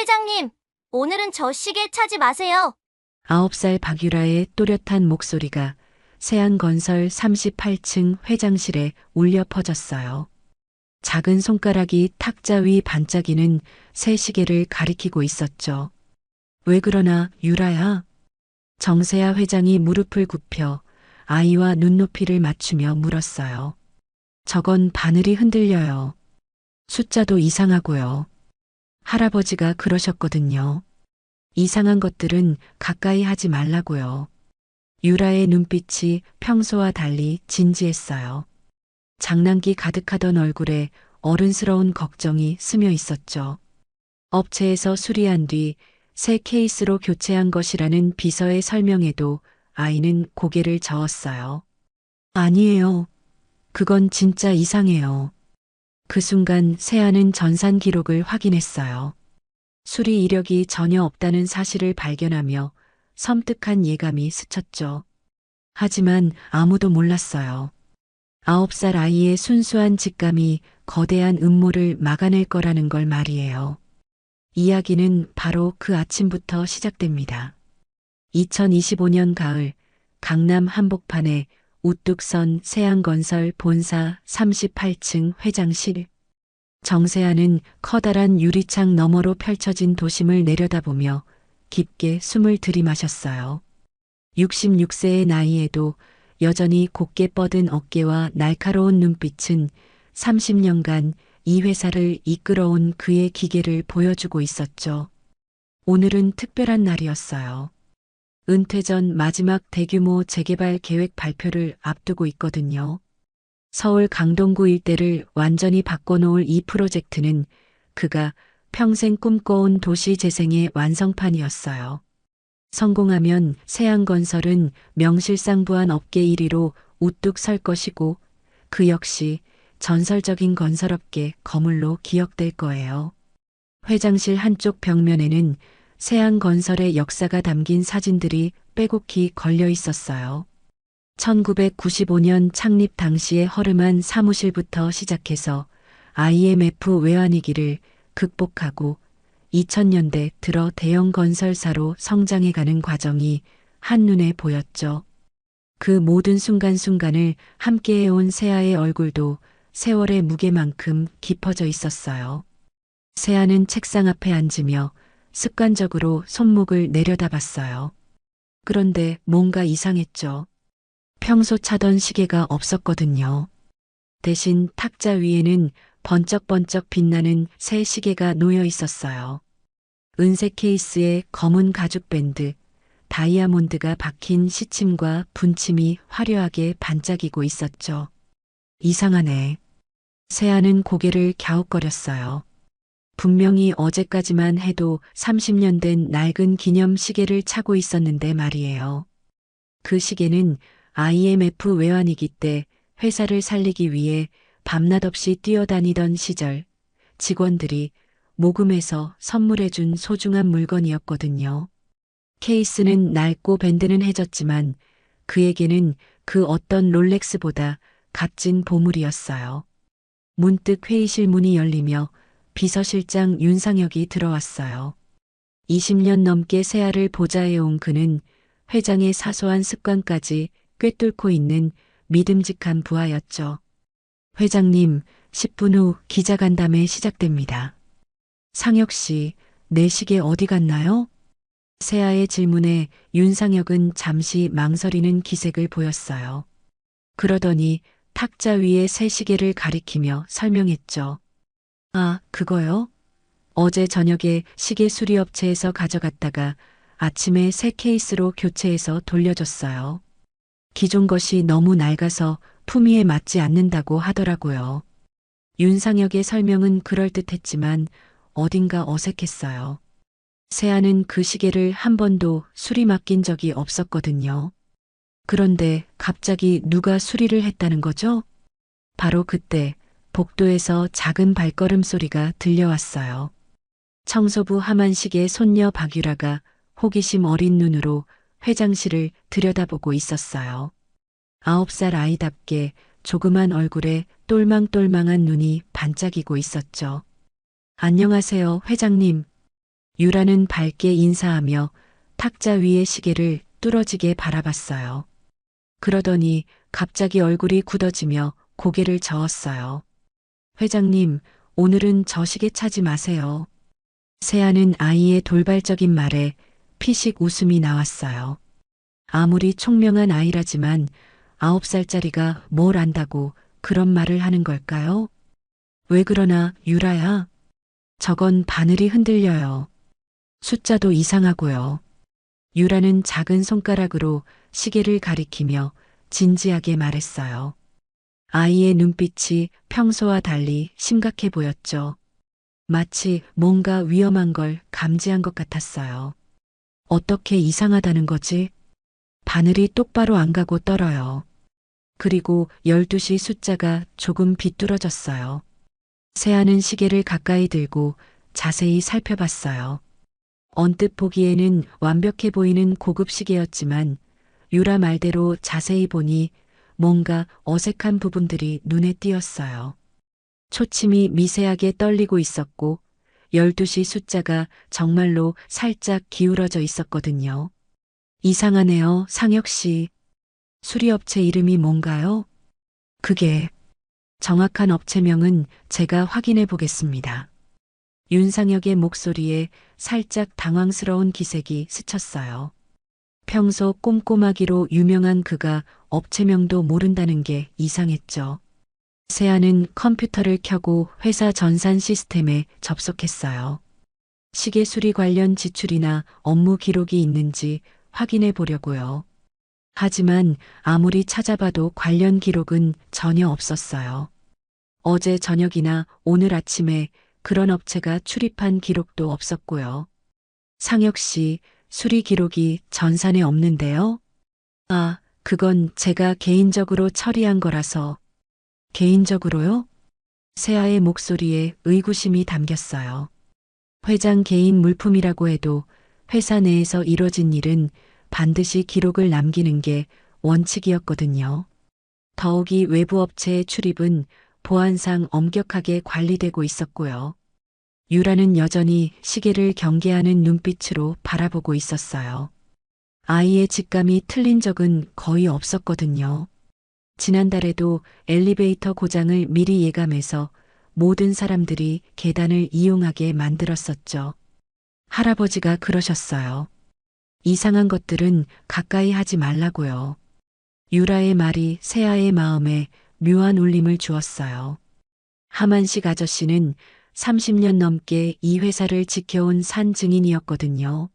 회장님, 오늘은 저 시계 차지 마세요. 9살 박유라의 또렷한 목소리가 세안건설 38층 회장실에 울려 퍼졌어요. 작은 손가락이 탁자 위 반짝이는 새 시계를 가리키고 있었죠. 왜 그러나 유라야? 정세아 회장이 무릎을 굽혀 아이와 눈높이를 맞추며 물었어요. 저건 바늘이 흔들려요. 숫자도 이상하고요. 할아버지가 그러셨거든요. 이상한 것들은 가까이 하지 말라고요. 유라의 눈빛이 평소와 달리 진지했어요. 장난기 가득하던 얼굴에 어른스러운 걱정이 스며 있었죠. 업체에서 수리한 뒤 새 케이스로 교체한 것이라는 비서의 설명에도 아이는 고개를 저었어요. 아니에요. 그건 진짜 이상해요. 그 순간 세아는 전산 기록을 확인했어요. 수리 이력이 전혀 없다는 사실을 발견하며 섬뜩한 예감이 스쳤죠. 하지만 아무도 몰랐어요. 9살 아이의 순수한 직감이 거대한 음모를 막아낼 거라는 걸 말이에요. 이야기는 바로 그 아침부터 시작됩니다. 2025년 가을 강남 한복판에 우뚝 선 세안건설 본사 38층 회장실. 정세아는 커다란 유리창 너머로 펼쳐진 도심을 내려다보며 깊게 숨을 들이마셨어요. 66세의 나이에도 여전히 곧게 뻗은 어깨와 날카로운 눈빛은 30년간 이 회사를 이끌어온 그의 기계를 보여주고 있었죠. 오늘은 특별한 날이었어요. 은퇴 전 마지막 대규모 재개발 계획 발표를 앞두고 있거든요. 서울 강동구 일대를 완전히 바꿔놓을 이 프로젝트는 그가 평생 꿈꿔온 도시 재생의 완성판이었어요. 성공하면 세안건설은 명실상부한 업계 1위로 우뚝 설 것이고 그 역시 전설적인 건설업계 거물로 기억될 거예요. 회장실 한쪽 벽면에는 세안건설의 역사가 담긴 사진들이 빼곡히 걸려 있었어요. 1995년 창립 당시의 허름한 사무실부터 시작해서 IMF 외환위기를 극복하고 2000년대 들어 대형 건설사로 성장해가는 과정이 한눈에 보였죠. 그 모든 순간순간을 함께해온 세아의 얼굴도 세월의 무게만큼 깊어져 있었어요. 세아는 책상 앞에 앉으며 습관적으로 손목을 내려다봤어요. 그런데 뭔가 이상했죠. 평소 차던 시계가 없었거든요. 대신 탁자 위에는 번쩍번쩍 빛나는 새 시계가 놓여 있었어요. 은색 케이스에 검은 가죽 밴드, 다이아몬드가 박힌 시침과 분침이 화려하게 반짝이고 있었죠. 이상하네. 세아는 고개를 갸웃거렸어요. 분명히 어제까지만 해도 30년 된 낡은 기념 시계를 차고 있었는데 말이에요. 그 시계는 IMF 외환위기 때 회사를 살리기 위해 밤낮 없이 뛰어다니던 시절 직원들이 모금해서 선물해준 소중한 물건이었거든요. 케이스는 낡고 밴드는 해졌지만 그에게는 그 어떤 롤렉스보다 값진 보물이었어요. 문득 회의실 문이 열리며 비서실장 윤상혁이 들어왔어요. 20년 넘게 세아를 보좌해온 그는 회장의 사소한 습관까지 꿰뚫고 있는 믿음직한 부하였죠. 회장님, 10분 후 기자간담회 시작됩니다. 상혁 씨, 내 시계 어디 갔나요? 세아의 질문에 윤상혁은 잠시 망설이는 기색을 보였어요. 그러더니 탁자 위에 새 시계를 가리키며 설명했죠. 아, 그거요? 어제 저녁에 시계 수리업체에서 가져갔다가 아침에 새 케이스로 교체해서 돌려줬어요. 기존 것이 너무 낡아서 품위에 맞지 않는다고 하더라고요. 윤상혁의 설명은 그럴듯했지만 어딘가 어색했어요. 세아는 그 시계를 한 번도 수리 맡긴 적이 없었거든요. 그런데 갑자기 누가 수리를 했다는 거죠? 바로 그때 복도에서 작은 발걸음 소리가 들려왔어요. 청소부 하만식의 손녀 박유라가 호기심 어린 눈으로 회장실을 들여다보고 있었어요. 9살 아이답게 조그만 얼굴에 똘망똘망한 눈이 반짝이고 있었죠. 안녕하세요, 회장님. 유라는 밝게 인사하며 탁자 위의 시계를 뚫어지게 바라봤어요. 그러더니 갑자기 얼굴이 굳어지며 고개를 저었어요. 회장님, 오늘은 저 시계 차지 마세요. 세아는 아이의 돌발적인 말에 피식 웃음이 나왔어요. 아무리 총명한 아이라지만 9살짜리가 뭘 안다고 그런 말을 하는 걸까요? 왜 그러나, 유라야? 저건 바늘이 흔들려요. 숫자도 이상하고요. 유라는 작은 손가락으로 시계를 가리키며 진지하게 말했어요. 아이의 눈빛이 평소와 달리 심각해 보였죠. 마치 뭔가 위험한 걸 감지한 것 같았어요. 어떻게 이상하다는 거지? 바늘이 똑바로 안 가고 떨어요. 그리고 12시 숫자가 조금 비뚤어졌어요. 세아는 시계를 가까이 들고 자세히 살펴봤어요. 언뜻 보기에는 완벽해 보이는 고급 시계였지만 유라 말대로 자세히 보니 뭔가 어색한 부분들이 눈에 띄었어요. 초침이 미세하게 떨리고 있었고 12시 숫자가 정말로 살짝 기울어져 있었거든요. 이상하네요, 상혁 씨. 수리업체 이름이 뭔가요? 그게 정확한 업체명은 제가 확인해 보겠습니다. 윤상혁의 목소리에 살짝 당황스러운 기색이 스쳤어요. 평소 꼼꼼하기로 유명한 그가 업체명도 모른다는 게 이상했죠. 세아는 컴퓨터를 켜고 회사 전산 시스템에 접속했어요. 시계 수리 관련 지출이나 업무 기록이 있는지 확인해 보려고요. 하지만 아무리 찾아봐도 관련 기록은 전혀 없었어요. 어제 저녁이나 오늘 아침에 그런 업체가 출입한 기록도 없었고요. 상혁 씨, 수리 기록이 전산에 없는데요? 아, 그건 제가 개인적으로 처리한 거라서. 개인적으로요? 세아의 목소리에 의구심이 담겼어요. 회장 개인 물품이라고 해도 회사 내에서 이뤄진 일은 반드시 기록을 남기는 게 원칙이었거든요. 더욱이 외부 업체의 출입은 보안상 엄격하게 관리되고 있었고요. 유라는 여전히 시계를 경계하는 눈빛으로 바라보고 있었어요. 아이의 직감이 틀린 적은 거의 없었거든요. 지난달에도 엘리베이터 고장을 미리 예감해서 모든 사람들이 계단을 이용하게 만들었었죠. 할아버지가 그러셨어요. 이상한 것들은 가까이 하지 말라고요. 유라의 말이 세아의 마음에 묘한 울림을 주었어요. 하만식 아저씨는 30년 넘게 이 회사를 지켜온 산 증인이었거든요.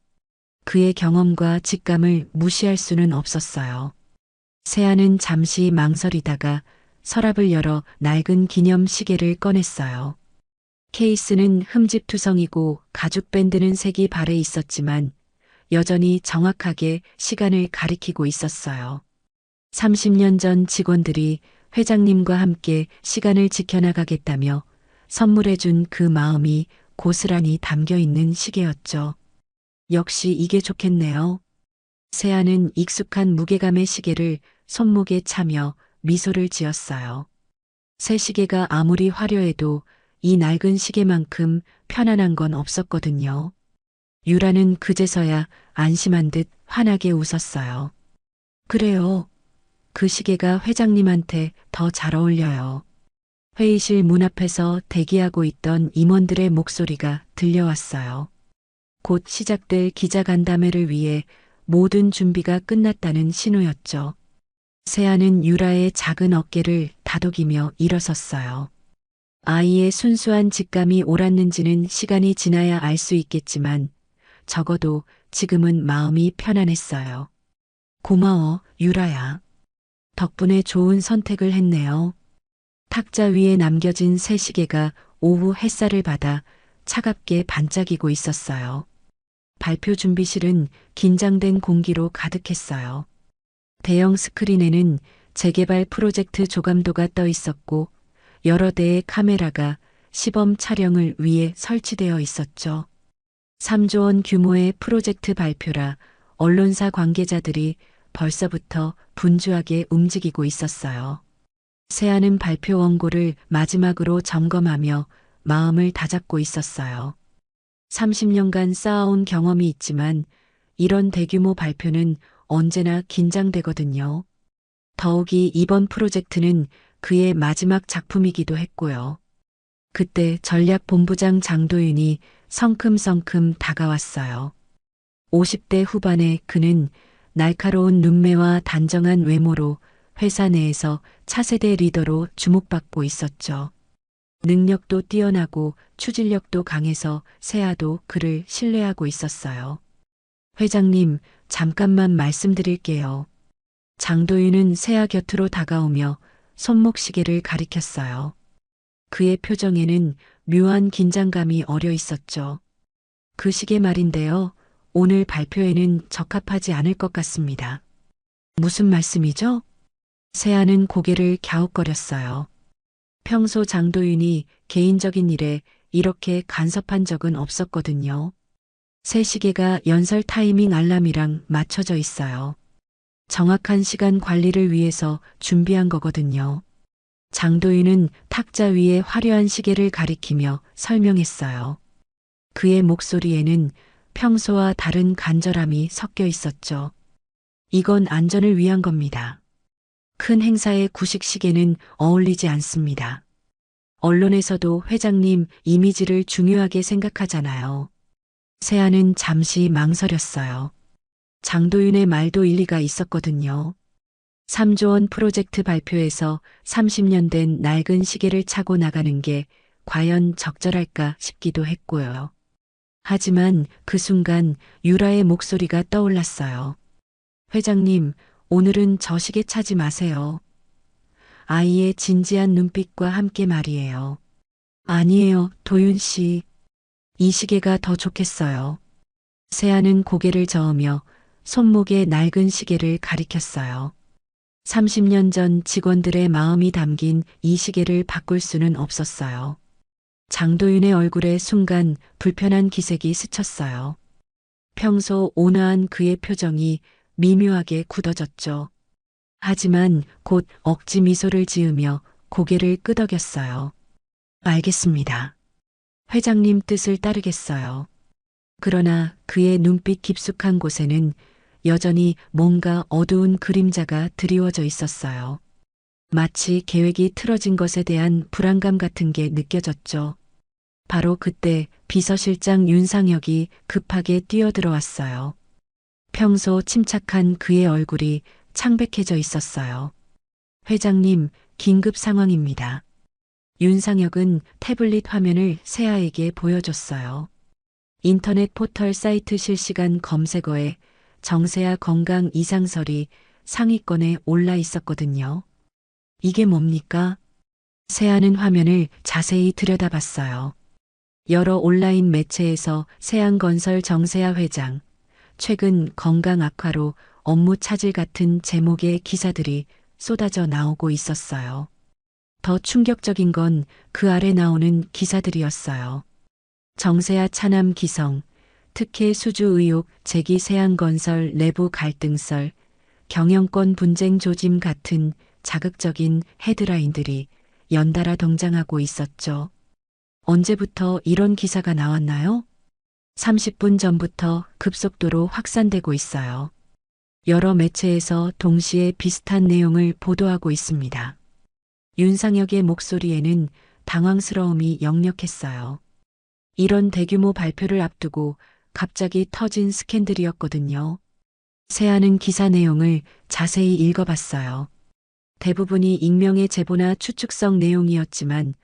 그의 경험과 직감을 무시할 수는 없었어요. 세아는 잠시 망설이다가 서랍을 열어 낡은 기념 시계를 꺼냈어요. 케이스는 흠집투성이고 가죽 밴드는 색이 발해 있었지만 여전히 정확하게 시간을 가리키고 있었어요. 30년 전 직원들이 회장님과 함께 시간을 지켜나가겠다며 선물해준 그 마음이 고스란히 담겨 있는 시계였죠. 역시 이게 좋겠네요. 세아는 익숙한 무게감의 시계를 손목에 차며 미소를 지었어요. 새 시계가 아무리 화려해도 이 낡은 시계만큼 편안한 건 없었거든요. 유라는 그제서야 안심한 듯 환하게 웃었어요. 그래요. 그 시계가 회장님한테 더 잘 어울려요. 회의실 문 앞에서 대기하고 있던 임원들의 목소리가 들려왔어요. 곧 시작될 기자간담회를 위해 모든 준비가 끝났다는 신호였죠. 세아는 유라의 작은 어깨를 다독이며 일어섰어요. 아이의 순수한 직감이 옳았는지는 시간이 지나야 알 수 있겠지만 적어도 지금은 마음이 편안했어요. 고마워, 유라야. 덕분에 좋은 선택을 했네요. 탁자 위에 남겨진 새 시계가 오후 햇살을 받아 차갑게 반짝이고 있었어요. 발표 준비실은 긴장된 공기로 가득했어요. 대형 스크린에는 재개발 프로젝트 조감도가 떠 있었고 여러 대의 카메라가 시범 촬영을 위해 설치되어 있었죠. 3조 원 규모의 프로젝트 발표라 언론사 관계자들이 벌써부터 분주하게 움직이고 있었어요. 세아는 발표 원고를 마지막으로 점검하며 마음을 다잡고 있었어요. 30년간 쌓아온 경험이 있지만 이런 대규모 발표는 언제나 긴장되거든요. 더욱이 이번 프로젝트는 그의 마지막 작품이기도 했고요. 그때 전략본부장 장도윤이 성큼성큼 다가왔어요. 50대 후반의 그는 날카로운 눈매와 단정한 외모로 회사 내에서 차세대 리더로 주목받고 있었죠. 능력도 뛰어나고 추진력도 강해서 세아도 그를 신뢰하고 있었어요. 회장님, 잠깐만 말씀드릴게요. 장도윤은 세아 곁으로 다가오며 손목시계를 가리켰어요. 그의 표정에는 묘한 긴장감이 어려 있었죠. 그 시계 말인데요. 오늘 발표에는 적합하지 않을 것 같습니다. 무슨 말씀이죠? 세아는 고개를 갸웃거렸어요. 평소 장도윤이 개인적인 일에 이렇게 간섭한 적은 없었거든요. 새 시계가 연설 타이밍 알람이랑 맞춰져 있어요. 정확한 시간 관리를 위해서 준비한 거거든요. 장도윤은 탁자 위에 화려한 시계를 가리키며 설명했어요. 그의 목소리에는 평소와 다른 간절함이 섞여 있었죠. 이건 안전을 위한 겁니다. 큰 행사의 구식 시계는 어울리지 않습니다. 언론에서도 회장님 이미지를 중요하게 생각하잖아요. 세아는 잠시 망설였어요. 장도윤의 말도 일리가 있었거든요. 3조 원 프로젝트 발표에서 30년 된 낡은 시계를 차고 나가는 게 과연 적절할까 싶기도 했고요. 하지만 그 순간 유라의 목소리가 떠올랐어요. 회장님, 오늘은 저 시계 차지 마세요. 아이의 진지한 눈빛과 함께 말이에요. 아니에요, 도윤 씨. 이 시계가 더 좋겠어요. 세아는 고개를 저으며 손목에 낡은 시계를 가리켰어요. 30년 전 직원들의 마음이 담긴 이 시계를 바꿀 수는 없었어요. 장도윤의 얼굴에 순간 불편한 기색이 스쳤어요. 평소 온화한 그의 표정이 미묘하게 굳어졌죠. 하지만 곧 억지 미소를 지으며 고개를 끄덕였어요. 알겠습니다. 회장님 뜻을 따르겠어요. 그러나 그의 눈빛 깊숙한 곳에는 여전히 뭔가 어두운 그림자가 드리워져 있었어요. 마치 계획이 틀어진 것에 대한 불안감 같은 게 느껴졌죠. 바로 그때 비서실장 윤상혁이 급하게 뛰어들어왔어요. 평소 침착한 그의 얼굴이 창백해져 있었어요. 회장님, 긴급 상황입니다. 윤상혁은 태블릿 화면을 세아에게 보여줬어요. 인터넷 포털 사이트 실시간 검색어에 정세아 건강 이상설이 상위권에 올라 있었거든요. 이게 뭡니까? 세아는 화면을 자세히 들여다봤어요. 여러 온라인 매체에서 세안건설 정세아 회장, 최근 건강 악화로 업무 차질 같은 제목의 기사들이 쏟아져 나오고 있었어요. 더 충격적인 건 그 아래 나오는 기사들이었어요. 정세아 차남 기성, 특혜 수주 의혹 제기 세안건설 내부 갈등설, 경영권 분쟁 조짐 같은 자극적인 헤드라인들이 연달아 등장하고 있었죠. 언제부터 이런 기사가 나왔나요? 30분 전부터 급속도로 확산되고 있어요. 여러 매체에서 동시에 비슷한 내용을 보도하고 있습니다. 윤상혁의 목소리에는 당황스러움이 역력했어요. 이런 대규모 발표를 앞두고 갑자기 터진 스캔들이었거든요. 세아는 기사 내용을 자세히 읽어봤어요. 대부분이 익명의 제보나 추측성 내용이었지만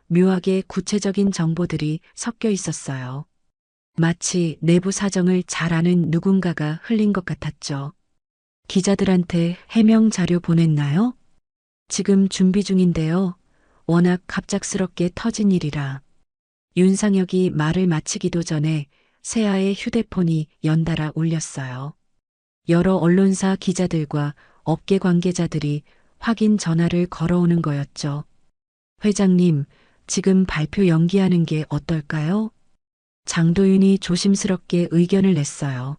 묘하게 구체적인 정보들이 섞여 있었어요. 마치 내부 사정을 잘 아는 누군가가 흘린 것 같았죠. 기자들한테 해명 자료 보냈나요? 지금 준비 중인데요. 워낙 갑작스럽게 터진 일이라. 윤상혁이 말을 마치기도 전에 세아의 휴대폰이 연달아 울렸어요. 여러 언론사 기자들과 업계 관계자들이 확인 전화를 걸어오는 거였죠. 회장님, 지금 발표 연기하는 게 어떨까요? 장도윤이 조심스럽게 의견을 냈어요.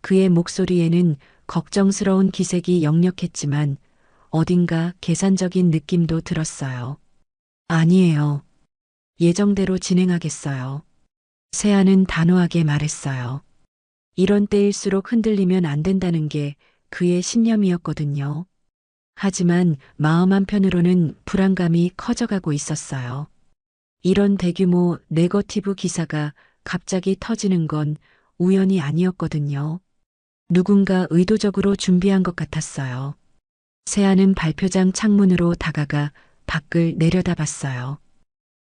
그의 목소리에는 걱정스러운 기색이 역력했지만 어딘가 계산적인 느낌도 들었어요. 아니에요. 예정대로 진행하겠어요. 세아는 단호하게 말했어요. 이런 때일수록 흔들리면 안 된다는 게 그의 신념이었거든요. 하지만 마음 한편으로는 불안감이 커져가고 있었어요. 이런 대규모 네거티브 기사가 갑자기 터지는 건 우연이 아니었거든요. 누군가 의도적으로 준비한 것 같았어요. 세아는 발표장 창문으로 다가가 밖을 내려다봤어요.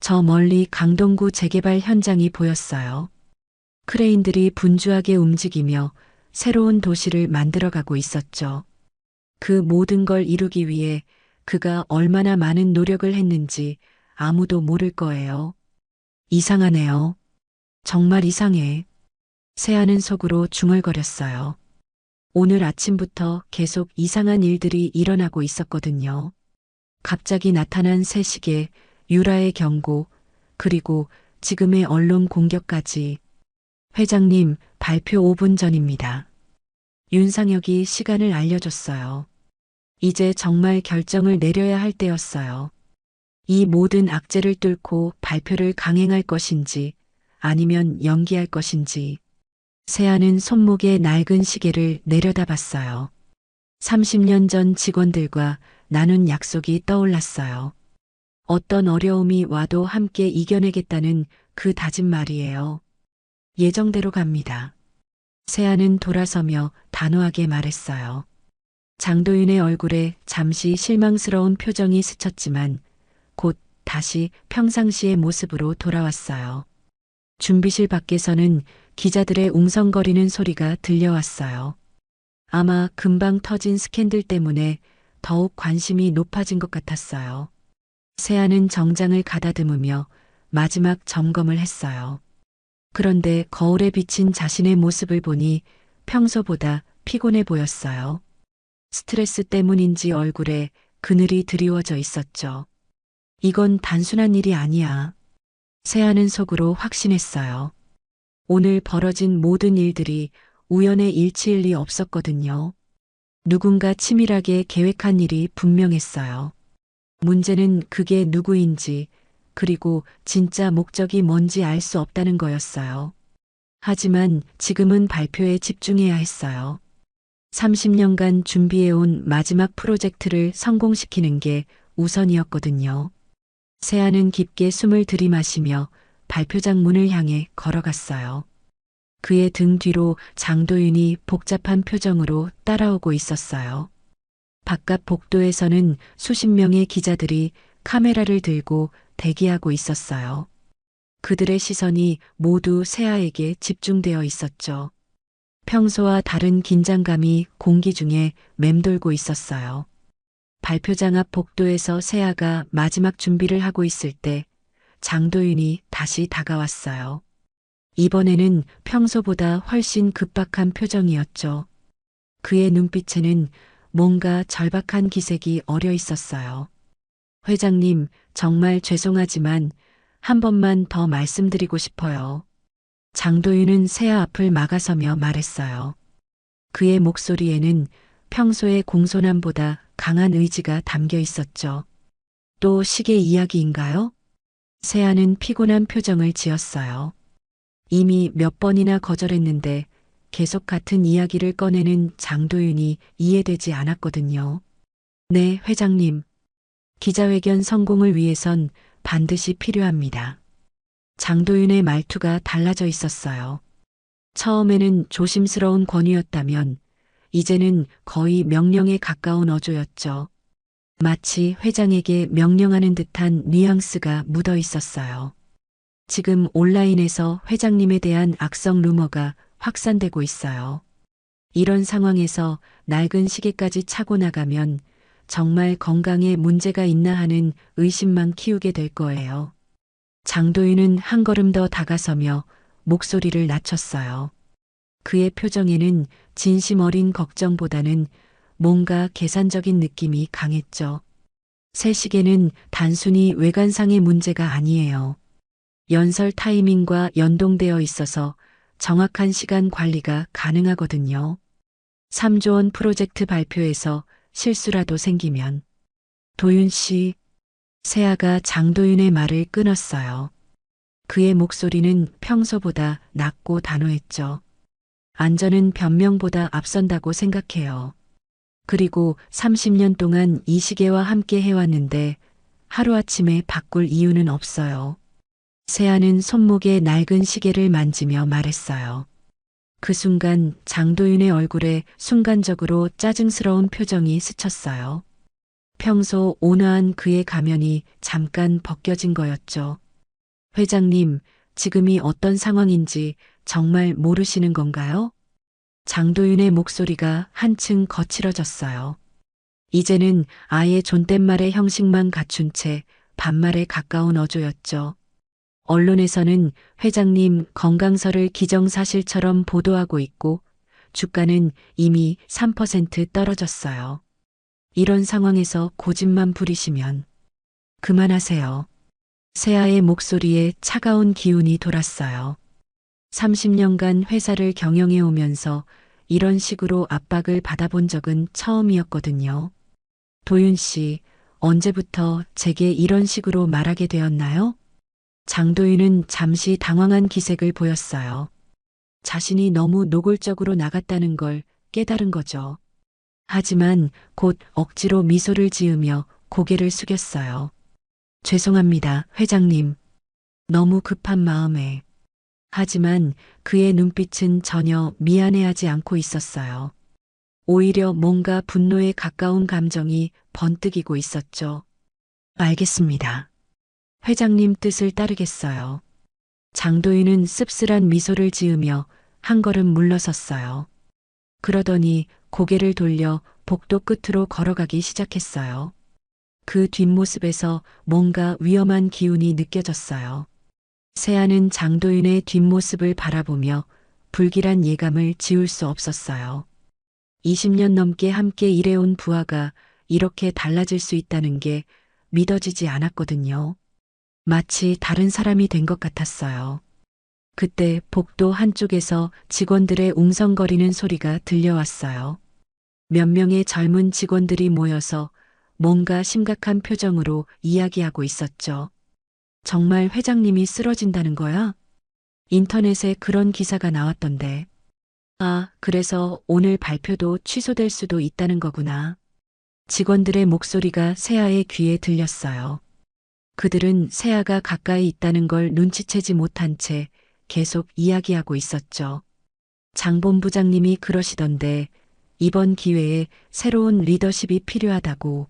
저 멀리 강동구 재개발 현장이 보였어요. 크레인들이 분주하게 움직이며 새로운 도시를 만들어가고 있었죠. 그 모든 걸 이루기 위해 그가 얼마나 많은 노력을 했는지 아무도 모를 거예요. 이상하네요. 정말 이상해. 세아는 속으로 중얼거렸어요. 오늘 아침부터 계속 이상한 일들이 일어나고 있었거든요. 갑자기 나타난 새 시계, 유라의 경고, 그리고 지금의 언론 공격까지. 회장님, 발표 5분 전입니다. 윤상혁이 시간을 알려줬어요. 이제 정말 결정을 내려야 할 때였어요. 이 모든 악재를 뚫고 발표를 강행할 것인지 아니면 연기할 것인지. 세아는 손목에 낡은 시계를 내려다봤어요. 30년 전 직원들과 나눈 약속이 떠올랐어요. 어떤 어려움이 와도 함께 이겨내겠다는 그 다짐 말이에요. 예정대로 갑니다. 세아는 돌아서며 단호하게 말했어요. 장도윤의 얼굴에 잠시 실망스러운 표정이 스쳤지만 곧 다시 평상시의 모습으로 돌아왔어요. 준비실 밖에서는 기자들의 웅성거리는 소리가 들려왔어요. 아마 금방 터진 스캔들 때문에 더욱 관심이 높아진 것 같았어요. 세아는 정장을 가다듬으며 마지막 점검을 했어요. 그런데 거울에 비친 자신의 모습을 보니 평소보다 피곤해 보였어요. 스트레스 때문인지 얼굴에 그늘이 드리워져 있었죠. 이건 단순한 일이 아니야. 세아는 속으로 확신했어요. 오늘 벌어진 모든 일들이 우연의 일치일 리 없었거든요. 누군가 치밀하게 계획한 일이 분명했어요. 문제는 그게 누구인지, 그리고 진짜 목적이 뭔지 알 수 없다는 거였어요. 하지만 지금은 발표에 집중해야 했어요. 30년간 준비해온 마지막 프로젝트를 성공시키는 게 우선이었거든요. 세아는 깊게 숨을 들이마시며 발표장 문을 향해 걸어갔어요. 그의 등 뒤로 장도윤이 복잡한 표정으로 따라오고 있었어요. 바깥 복도에서는 수십 명의 기자들이 카메라를 들고 대기하고 있었어요. 그들의 시선이 모두 세아에게 집중되어 있었죠. 평소와 다른 긴장감이 공기 중에 맴돌고 있었어요. 발표장 앞 복도에서 세아가 마지막 준비를 하고 있을 때 장도윤이 다시 다가왔어요. 이번에는 평소보다 훨씬 급박한 표정이었죠. 그의 눈빛에는 뭔가 절박한 기색이 어려 있었어요. 회장님, 정말 죄송하지만 한 번만 더 말씀드리고 싶어요. 장도윤은 세아 앞을 막아서며 말했어요. 그의 목소리에는 평소의 공손함보다 강한 의지가 담겨 있었죠. 또 시계 이야기인가요? 세아는 피곤한 표정을 지었어요. 이미 몇 번이나 거절했는데 계속 같은 이야기를 꺼내는 장도윤이 이해되지 않았거든요. 네, 회장님. 기자회견 성공을 위해선 반드시 필요합니다. 장도윤의 말투가 달라져 있었어요. 처음에는 조심스러운 권유였다면 이제는 거의 명령에 가까운 어조였죠. 마치 회장에게 명령하는 듯한 뉘앙스가 묻어 있었어요. 지금 온라인에서 회장님에 대한 악성 루머가 확산되고 있어요. 이런 상황에서 낡은 시계까지 차고 나가면 정말 건강에 문제가 있나 하는 의심만 키우게 될 거예요. 장도윤은 한 걸음 더 다가서며 목소리를 낮췄어요. 그의 표정에는 진심 어린 걱정보다는 뭔가 계산적인 느낌이 강했죠. 새 시계는 단순히 외관상의 문제가 아니에요. 연설 타이밍과 연동되어 있어서 정확한 시간 관리가 가능하거든요. 3조 원 프로젝트 발표에서 실수라도 생기면. 도윤 씨, 세아가 장도윤의 말을 끊었어요. 그의 목소리는 평소보다 낮고 단호했죠. 안전은 변명보다 앞선다고 생각해요. 그리고 30년 동안 이 시계와 함께 해왔는데 하루아침에 바꿀 이유는 없어요. 세아는 손목에 낡은 시계를 만지며 말했어요. 그 순간 장도윤의 얼굴에 순간적으로 짜증스러운 표정이 스쳤어요. 평소 온화한 그의 가면이 잠깐 벗겨진 거였죠. 회장님, 지금이 어떤 상황인지 정말 모르시는 건가요? 장도윤의 목소리가 한층 거칠어졌어요. 이제는 아예 존댓말의 형식만 갖춘 채 반말에 가까운 어조였죠. 언론에서는 회장님 건강설을 기정사실처럼 보도하고 있고 주가는 이미 3% 떨어졌어요. 이런 상황에서 고집만 부리시면 그만하세요. 세아의 목소리에 차가운 기운이 돌았어요. 30년간 회사를 경영해 오면서 이런 식으로 압박을 받아본 적은 처음이었거든요. 도윤 씨, 언제부터 제게 이런 식으로 말하게 되었나요? 장도윤은 잠시 당황한 기색을 보였어요. 자신이 너무 노골적으로 나갔다는 걸 깨달은 거죠. 하지만 곧 억지로 미소를 지으며 고개를 숙였어요. 죄송합니다, 회장님. 너무 급한 마음에. 하지만 그의 눈빛은 전혀 미안해하지 않고 있었어요. 오히려 뭔가 분노에 가까운 감정이 번뜩이고 있었죠. 알겠습니다. 회장님 뜻을 따르겠어요. 장도윤은 씁쓸한 미소를 지으며 한 걸음 물러섰어요. 그러더니 고개를 돌려 복도 끝으로 걸어가기 시작했어요. 그 뒷모습에서 뭔가 위험한 기운이 느껴졌어요. 세아는 장도윤의 뒷모습을 바라보며 불길한 예감을 지울 수 없었어요. 20년 넘게 함께 일해온 부하가 이렇게 달라질 수 있다는 게 믿어지지 않았거든요. 마치 다른 사람이 된 것 같았어요. 그때 복도 한쪽에서 직원들의 웅성거리는 소리가 들려왔어요. 몇 명의 젊은 직원들이 모여서 뭔가 심각한 표정으로 이야기하고 있었죠. 정말 회장님이 쓰러진다는 거야? 인터넷에 그런 기사가 나왔던데. 아, 그래서 오늘 발표도 취소될 수도 있다는 거구나. 직원들의 목소리가 세아의 귀에 들렸어요. 그들은 세아가 가까이 있다는 걸 눈치채지 못한 채 계속 이야기하고 있었죠. 장 본부장님이 그러시던데 이번 기회에 새로운 리더십이 필요하다고.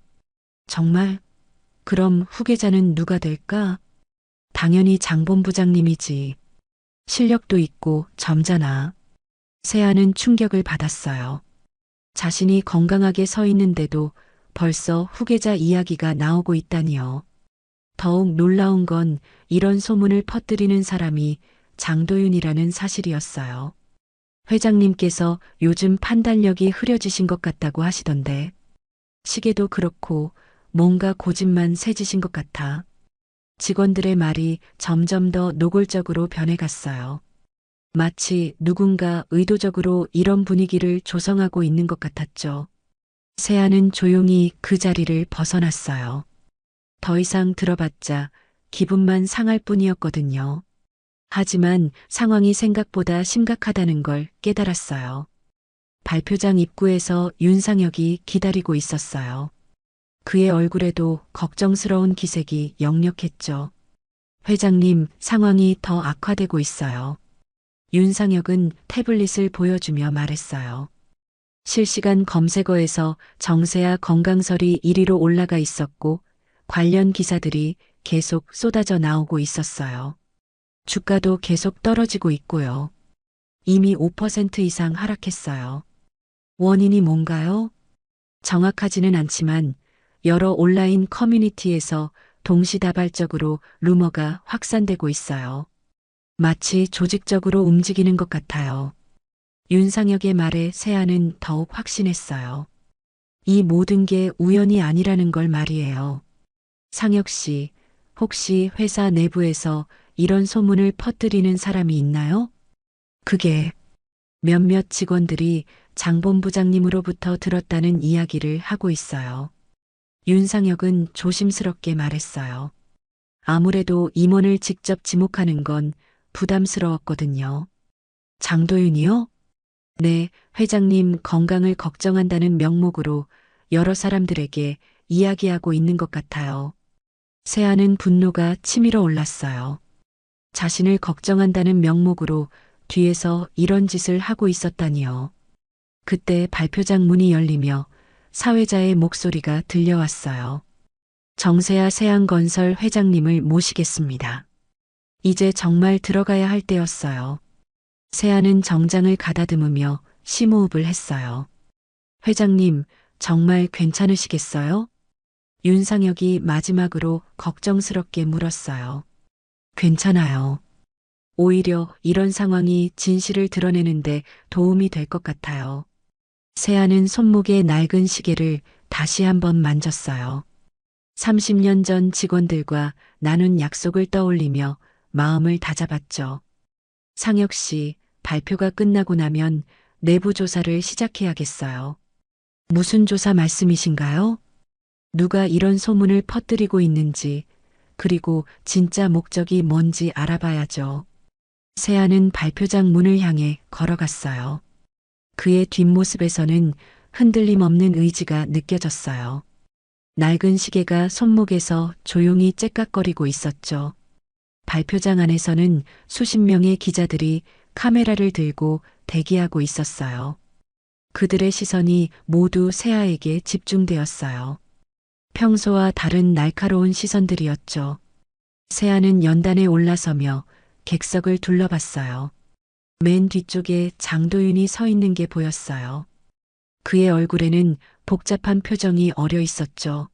정말? 그럼 후계자는 누가 될까? 당연히 장 본부장님이지. 실력도 있고 점잖아. 세아는 충격을 받았어요. 자신이 건강하게 서 있는데도 벌써 후계자 이야기가 나오고 있다니요. 더욱 놀라운 건 이런 소문을 퍼뜨리는 사람이 장도윤이라는 사실이었어요. 회장님께서 요즘 판단력이 흐려지신 것 같다고 하시던데. 시계도 그렇고 뭔가 고집만 세지신 것 같아. 직원들의 말이 점점 더 노골적으로 변해갔어요. 마치 누군가 의도적으로 이런 분위기를 조성하고 있는 것 같았죠. 세아는 조용히 그 자리를 벗어났어요. 더 이상 들어봤자 기분만 상할 뿐이었거든요. 하지만 상황이 생각보다 심각하다는 걸 깨달았어요. 발표장 입구에서 윤상혁이 기다리고 있었어요. 그의 얼굴에도 걱정스러운 기색이 역력했죠. 회장님, 상황이 더 악화되고 있어요. 윤상혁은 태블릿을 보여주며 말했어요. 실시간 검색어에서 정세아 건강설이 1위로 올라가 있었고 관련 기사들이 계속 쏟아져 나오고 있었어요. 주가도 계속 떨어지고 있고요. 이미 5% 이상 하락했어요. 원인이 뭔가요? 정확하지는 않지만 여러 온라인 커뮤니티에서 동시다발적으로 루머가 확산되고 있어요. 마치 조직적으로 움직이는 것 같아요. 윤상혁의 말에 세아는 더욱 확신했어요. 이 모든 게 우연이 아니라는 걸 말이에요. 상혁 씨, 혹시 회사 내부에서 이런 소문을 퍼뜨리는 사람이 있나요? 그게 몇몇 직원들이 장 본부장님으로부터 들었다는 이야기를 하고 있어요. 윤상혁은 조심스럽게 말했어요. 아무래도 임원을 직접 지목하는 건 부담스러웠거든요. 장도윤이요? 네, 회장님 건강을 걱정한다는 명목으로 여러 사람들에게 이야기하고 있는 것 같아요. 세아는 분노가 치밀어 올랐어요. 자신을 걱정한다는 명목으로 뒤에서 이런 짓을 하고 있었다니요. 그때 발표장 문이 열리며 사회자의 목소리가 들려왔어요. 정세아 세안건설 회장님을 모시겠습니다. 이제 정말 들어가야 할 때였어요. 세아는 정장을 가다듬으며 심호흡을 했어요. 회장님, 정말 괜찮으시겠어요? 윤상혁이 마지막으로 걱정스럽게 물었어요. 괜찮아요. 오히려 이런 상황이 진실을 드러내는데 도움이 될 것 같아요. 세아는 손목에 낡은 시계를 다시 한번 만졌어요. 30년 전 직원들과 나눈 약속을 떠올리며 마음을 다잡았죠. 상혁 씨, 발표가 끝나고 나면 내부 조사를 시작해야겠어요. 무슨 조사 말씀이신가요? 누가 이런 소문을 퍼뜨리고 있는지, 그리고 진짜 목적이 뭔지 알아봐야죠. 세아는 발표장 문을 향해 걸어갔어요. 그의 뒷모습에서는 흔들림 없는 의지가 느껴졌어요. 낡은 시계가 손목에서 조용히 째깍거리고 있었죠. 발표장 안에서는 수십 명의 기자들이 카메라를 들고 대기하고 있었어요. 그들의 시선이 모두 세아에게 집중되었어요. 평소와 다른 날카로운 시선들이었죠. 세아는 연단에 올라서며 객석을 둘러봤어요. 맨 뒤쪽에 장도윤이 서 있는 게 보였어요. 그의 얼굴에는 복잡한 표정이 어려 있었죠.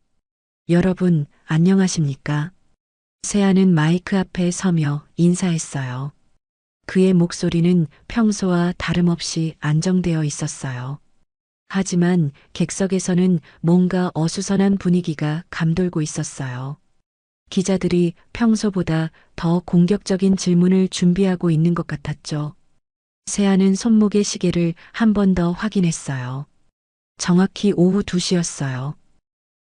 여러분, 안녕하십니까? 세아는 마이크 앞에 서며 인사했어요. 그의 목소리는 평소와 다름없이 안정되어 있었어요. 하지만 객석에서는 뭔가 어수선한 분위기가 감돌고 있었어요. 기자들이 평소보다 더 공격적인 질문을 준비하고 있는 것 같았죠. 세아는 손목의 시계를 한 번 더 확인했어요. 정확히 오후 2시였어요.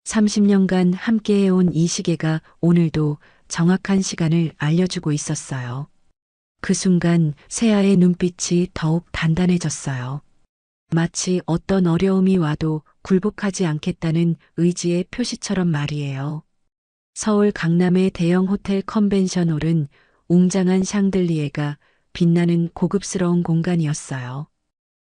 30년간 함께해온 이 시계가 오늘도 정확한 시간을 알려주고 있었어요. 그 순간 세아의 눈빛이 더욱 단단해졌어요. 마치 어떤 어려움이 와도 굴복하지 않겠다는 의지의 표시처럼 말이에요. 서울 강남의 대형 호텔 컨벤션홀은 웅장한 샹들리에가 빛나는 고급스러운 공간이었어요.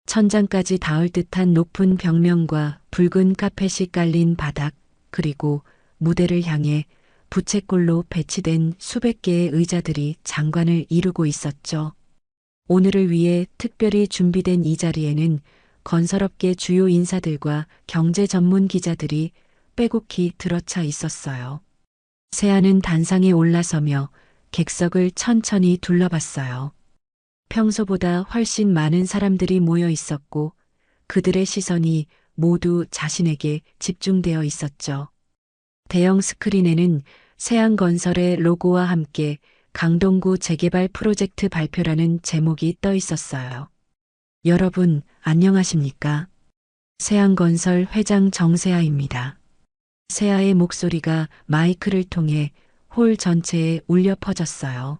천장까지 닿을 듯한 높은 벽면과 붉은 카펫이 깔린 바닥, 그리고 무대를 향해 부채꼴로 배치된 수백 개의 의자들이 장관을 이루고 있었죠. 오늘을 위해 특별히 준비된 이 자리에는 건설업계 주요 인사들과 경제 전문 기자들이 빼곡히 들어차 있었어요. 세아는 단상에 올라서며 객석을 천천히 둘러봤어요. 평소보다 훨씬 많은 사람들이 모여 있었고 그들의 시선이 모두 자신에게 집중되어 있었죠. 대형 스크린에는 세안건설의 로고와 함께 강동구 재개발 프로젝트 발표라는 제목이 떠 있었어요. 여러분, 안녕하십니까? 세안건설 회장 정세아입니다. 세아의 목소리가 마이크를 통해 홀 전체에 울려 퍼졌어요.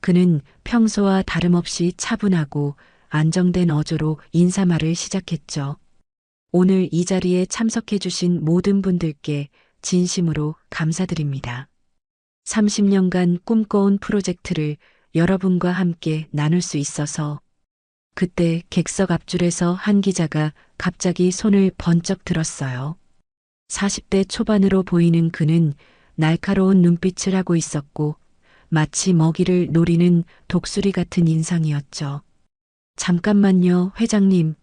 그는 평소와 다름없이 차분하고 안정된 어조로 인사말을 시작했죠. 오늘 이 자리에 참석해 주신 모든 분들께 진심으로 감사드립니다. 30년간 꿈꿔온 프로젝트를 여러분과 함께 나눌 수 있어서 그때 객석 앞줄에서 한 기자가 갑자기 손을 번쩍 들었어요. 40대 초반으로 보이는 그는 날카로운 눈빛을 하고 있었고 마치 먹이를 노리는 독수리 같은 인상이었죠. 잠깐만요, 회장님.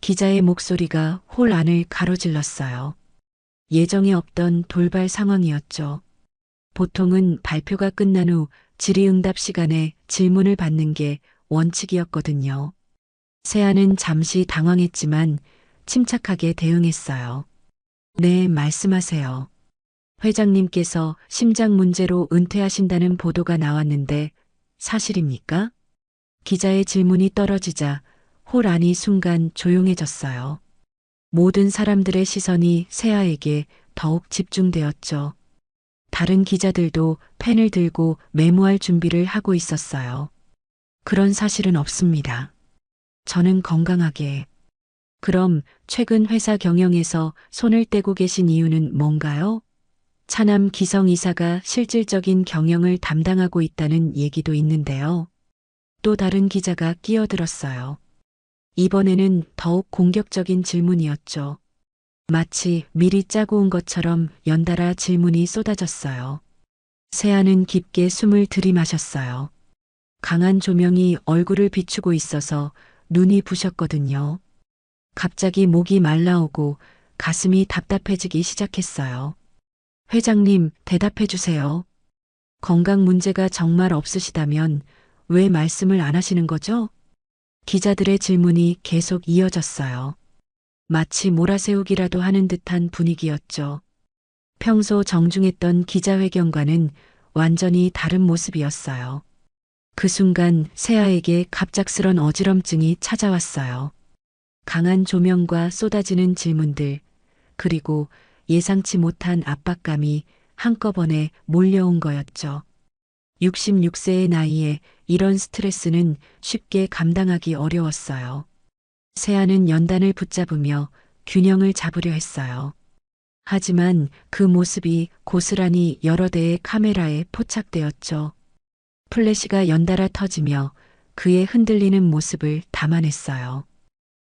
기자의 목소리가 홀 안을 가로질렀어요. 예정에 없던 돌발 상황이었죠. 보통은 발표가 끝난 후 질의응답 시간에 질문을 받는 게 원칙이었거든요. 세아는 잠시 당황했지만 침착하게 대응했어요. 네, 말씀하세요. 회장님께서 심장 문제로 은퇴하신다는 보도가 나왔는데 사실입니까? 기자의 질문이 떨어지자 홀 안이 순간 조용해졌어요. 모든 사람들의 시선이 세아에게 더욱 집중되었죠. 다른 기자들도 펜을 들고 메모할 준비를 하고 있었어요. 그런 사실은 없습니다. 저는 건강하게. 그럼 최근 회사 경영에서 손을 떼고 계신 이유는 뭔가요? 차남 기성 이사가 실질적인 경영을 담당하고 있다는 얘기도 있는데요. 또 다른 기자가 끼어들었어요. 이번에는 더욱 공격적인 질문이었죠. 마치 미리 짜고 온 것처럼 연달아 질문이 쏟아졌어요. 세아는 깊게 숨을 들이마셨어요. 강한 조명이 얼굴을 비추고 있어서 눈이 부셨거든요. 갑자기 목이 말라오고 가슴이 답답해지기 시작했어요. 회장님, 대답해 주세요. 건강 문제가 정말 없으시다면 왜 말씀을 안 하시는 거죠? 기자들의 질문이 계속 이어졌어요. 마치 몰아세우기라도 하는 듯한 분위기였죠. 평소 정중했던 기자회견과는 완전히 다른 모습이었어요. 그 순간 세아에게 갑작스런 어지럼증이 찾아왔어요. 강한 조명과 쏟아지는 질문들, 그리고 예상치 못한 압박감이 한꺼번에 몰려온 거였죠. 66세의 나이에 이런 스트레스는 쉽게 감당하기 어려웠어요. 세아는 연단을 붙잡으며 균형을 잡으려 했어요. 하지만 그 모습이 고스란히 여러 대의 카메라에 포착되었죠. 플래시가 연달아 터지며 그의 흔들리는 모습을 담아냈어요.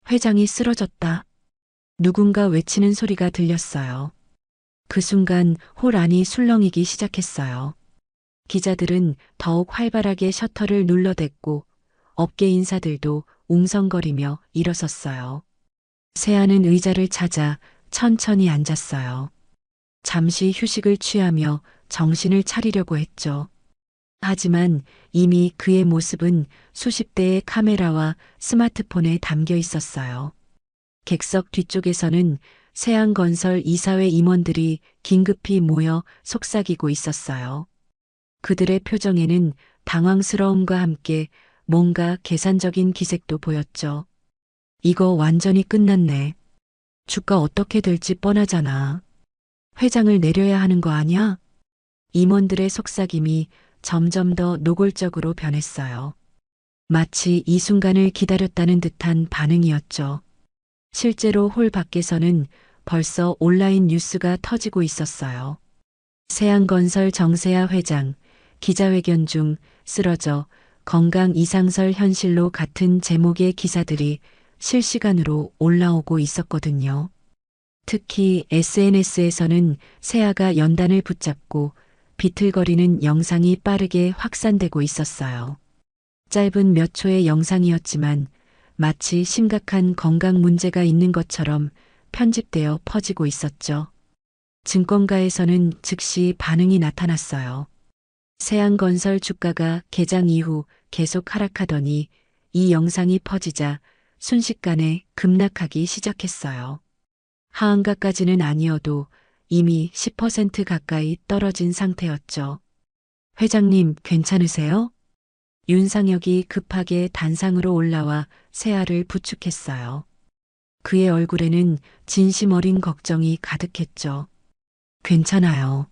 회장이 쓰러졌다. 누군가 외치는 소리가 들렸어요. 그 순간 홀 안이 술렁이기 시작했어요. 기자들은 더욱 활발하게 셔터를 눌러댔고 업계 인사들도 웅성거리며 일어섰어요. 세아는 의자를 찾아 천천히 앉았어요. 잠시 휴식을 취하며 정신을 차리려고 했죠. 하지만 이미 그의 모습은 수십 대의 카메라와 스마트폰에 담겨 있었어요. 객석 뒤쪽에서는 세안건설 이사회 임원들이 긴급히 모여 속삭이고 있었어요. 그들의 표정에는 당황스러움과 함께 뭔가 계산적인 기색도 보였죠. 이거 완전히 끝났네. 주가 어떻게 될지 뻔하잖아. 회장을 내려야 하는 거 아니야? 임원들의 속삭임이 점점 더 노골적으로 변했어요. 마치 이 순간을 기다렸다는 듯한 반응이었죠. 실제로 홀 밖에서는 벌써 온라인 뉴스가 터지고 있었어요. 세안건설 정세아 회장, 기자회견 중 쓰러져 건강 이상설 현실로 같은 제목의 기사들이 실시간으로 올라오고 있었거든요. 특히 SNS에서는 세아가 연단을 붙잡고 비틀거리는 영상이 빠르게 확산되고 있었어요. 짧은 몇 초의 영상이었지만 마치 심각한 건강 문제가 있는 것처럼 편집되어 퍼지고 있었죠. 증권가에서는 즉시 반응이 나타났어요. 세안건설 주가가 개장 이후 계속 하락하더니 이 영상이 퍼지자 순식간에 급락하기 시작했어요. 하한가까지는 아니어도 이미 10% 가까이 떨어진 상태였죠. 회장님, 괜찮으세요? 윤상혁이 급하게 단상으로 올라와 세아를 부축했어요. 그의 얼굴에는 진심 어린 걱정이 가득했죠. 괜찮아요.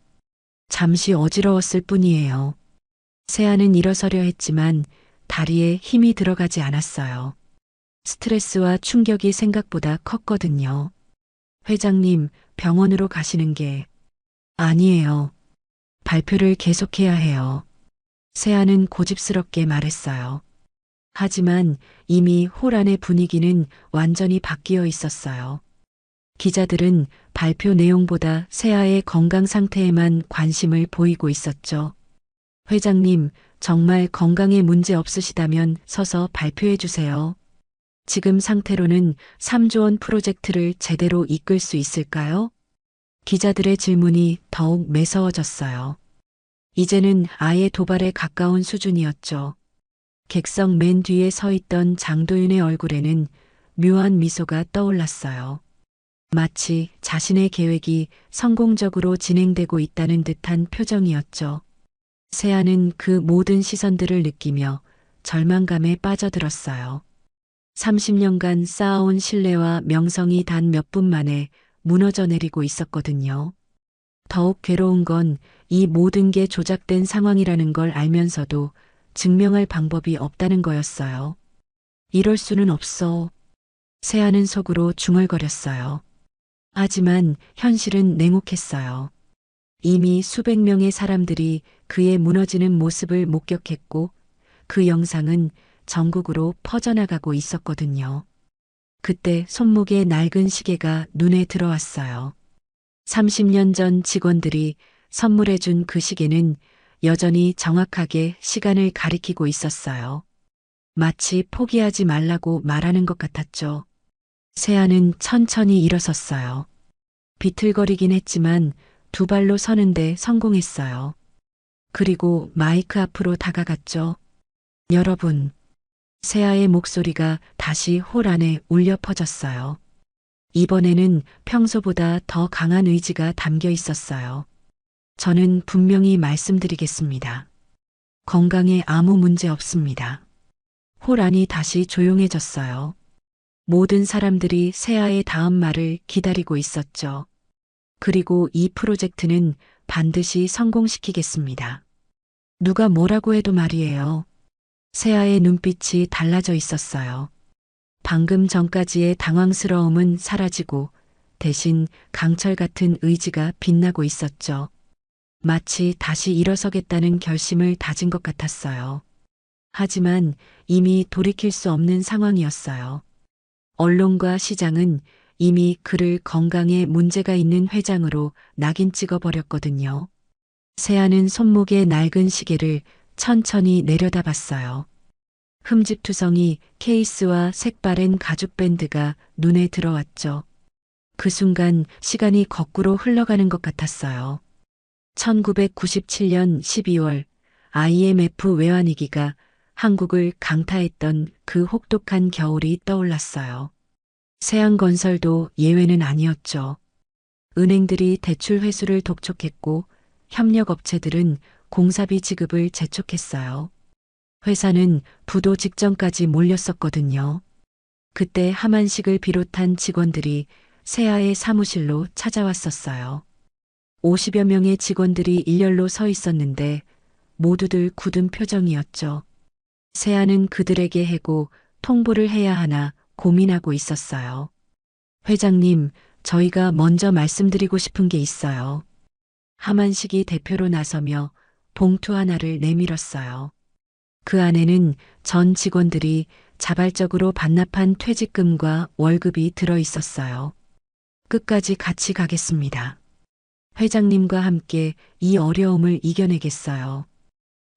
잠시 어지러웠을 뿐이에요. 세아는 일어서려 했지만 다리에 힘이 들어가지 않았어요. 스트레스와 충격이 생각보다 컸거든요. 회장님, 병원으로 가시는 게 아니에요. 발표를 계속해야 해요. 세아는 고집스럽게 말했어요. 하지만 이미 홀 안의 분위기는 완전히 바뀌어 있었어요. 기자들은 발표 내용보다 세아의 건강 상태에만 관심을 보이고 있었죠. 회장님, 정말 건강에 문제 없으시다면 서서 발표해 주세요. 지금 상태로는 3조 원 프로젝트를 제대로 이끌 수 있을까요? 기자들의 질문이 더욱 매서워졌어요. 이제는 아예 도발에 가까운 수준이었죠. 객석 맨 뒤에 서 있던 장도윤의 얼굴에는 묘한 미소가 떠올랐어요. 마치 자신의 계획이 성공적으로 진행되고 있다는 듯한 표정이었죠. 세아는 그 모든 시선들을 느끼며 절망감에 빠져들었어요. 30년간 쌓아온 신뢰와 명성이 단 몇 분 만에 무너져 내리고 있었거든요. 더욱 괴로운 건 이 모든 게 조작된 상황이라는 걸 알면서도 증명할 방법이 없다는 거였어요. 이럴 수는 없어. 세아는 속으로 중얼거렸어요. 하지만 현실은 냉혹했어요. 이미 수백 명의 사람들이 그의 무너지는 모습을 목격했고 그 영상은 전국으로 퍼져나가고 있었거든요. 그때 손목에 낡은 시계가 눈에 들어왔어요. 30년 전 직원들이 선물해준 그 시계는 여전히 정확하게 시간을 가리키고 있었어요. 마치 포기하지 말라고 말하는 것 같았죠. 세아는 천천히 일어섰어요. 비틀거리긴 했지만 두 발로 서는데 성공했어요. 그리고 마이크 앞으로 다가갔죠. 여러분, 세아의 목소리가 다시 홀 안에 울려 퍼졌어요. 이번에는 평소보다 더 강한 의지가 담겨 있었어요. 저는 분명히 말씀드리겠습니다. 건강에 아무 문제 없습니다. 홀 안이 다시 조용해졌어요. 모든 사람들이 세아의 다음 말을 기다리고 있었죠. 그리고 이 프로젝트는 반드시 성공시키겠습니다. 누가 뭐라고 해도 말이에요. 세아의 눈빛이 달라져 있었어요. 방금 전까지의 당황스러움은 사라지고 대신 강철 같은 의지가 빛나고 있었죠. 마치 다시 일어서겠다는 결심을 다진 것 같았어요. 하지만 이미 돌이킬 수 없는 상황이었어요. 언론과 시장은 이미 그를 건강에 문제가 있는 회장으로 낙인 찍어 버렸거든요. 세아는 손목에 낡은 시계를 천천히 내려다봤어요. 흠집투성이 케이스와 색바랜 가죽 밴드가 눈에 들어왔죠. 그 순간 시간이 거꾸로 흘러가는 것 같았어요. 1997년 12월 IMF 외환위기가 한국을 강타했던 그 혹독한 겨울이 떠올랐어요. 세안건설도 예외는 아니었죠. 은행들이 대출 회수를 독촉했고 협력업체들은 공사비 지급을 재촉했어요. 회사는 부도 직전까지 몰렸었거든요. 그때 하만식을 비롯한 직원들이 세아의 사무실로 찾아왔었어요. 50여 명의 직원들이 일렬로 서 있었는데 모두들 굳은 표정이었죠. 세아는 그들에게 해고 통보를 해야 하나 고민하고 있었어요. 회장님, 저희가 먼저 말씀드리고 싶은 게 있어요. 하만식이 대표로 나서며 봉투 하나를 내밀었어요. 그 안에는 전 직원들이 자발적으로 반납한 퇴직금과 월급이 들어 있었어요. 끝까지 같이 가겠습니다. 회장님과 함께 이 어려움을 이겨내겠어요.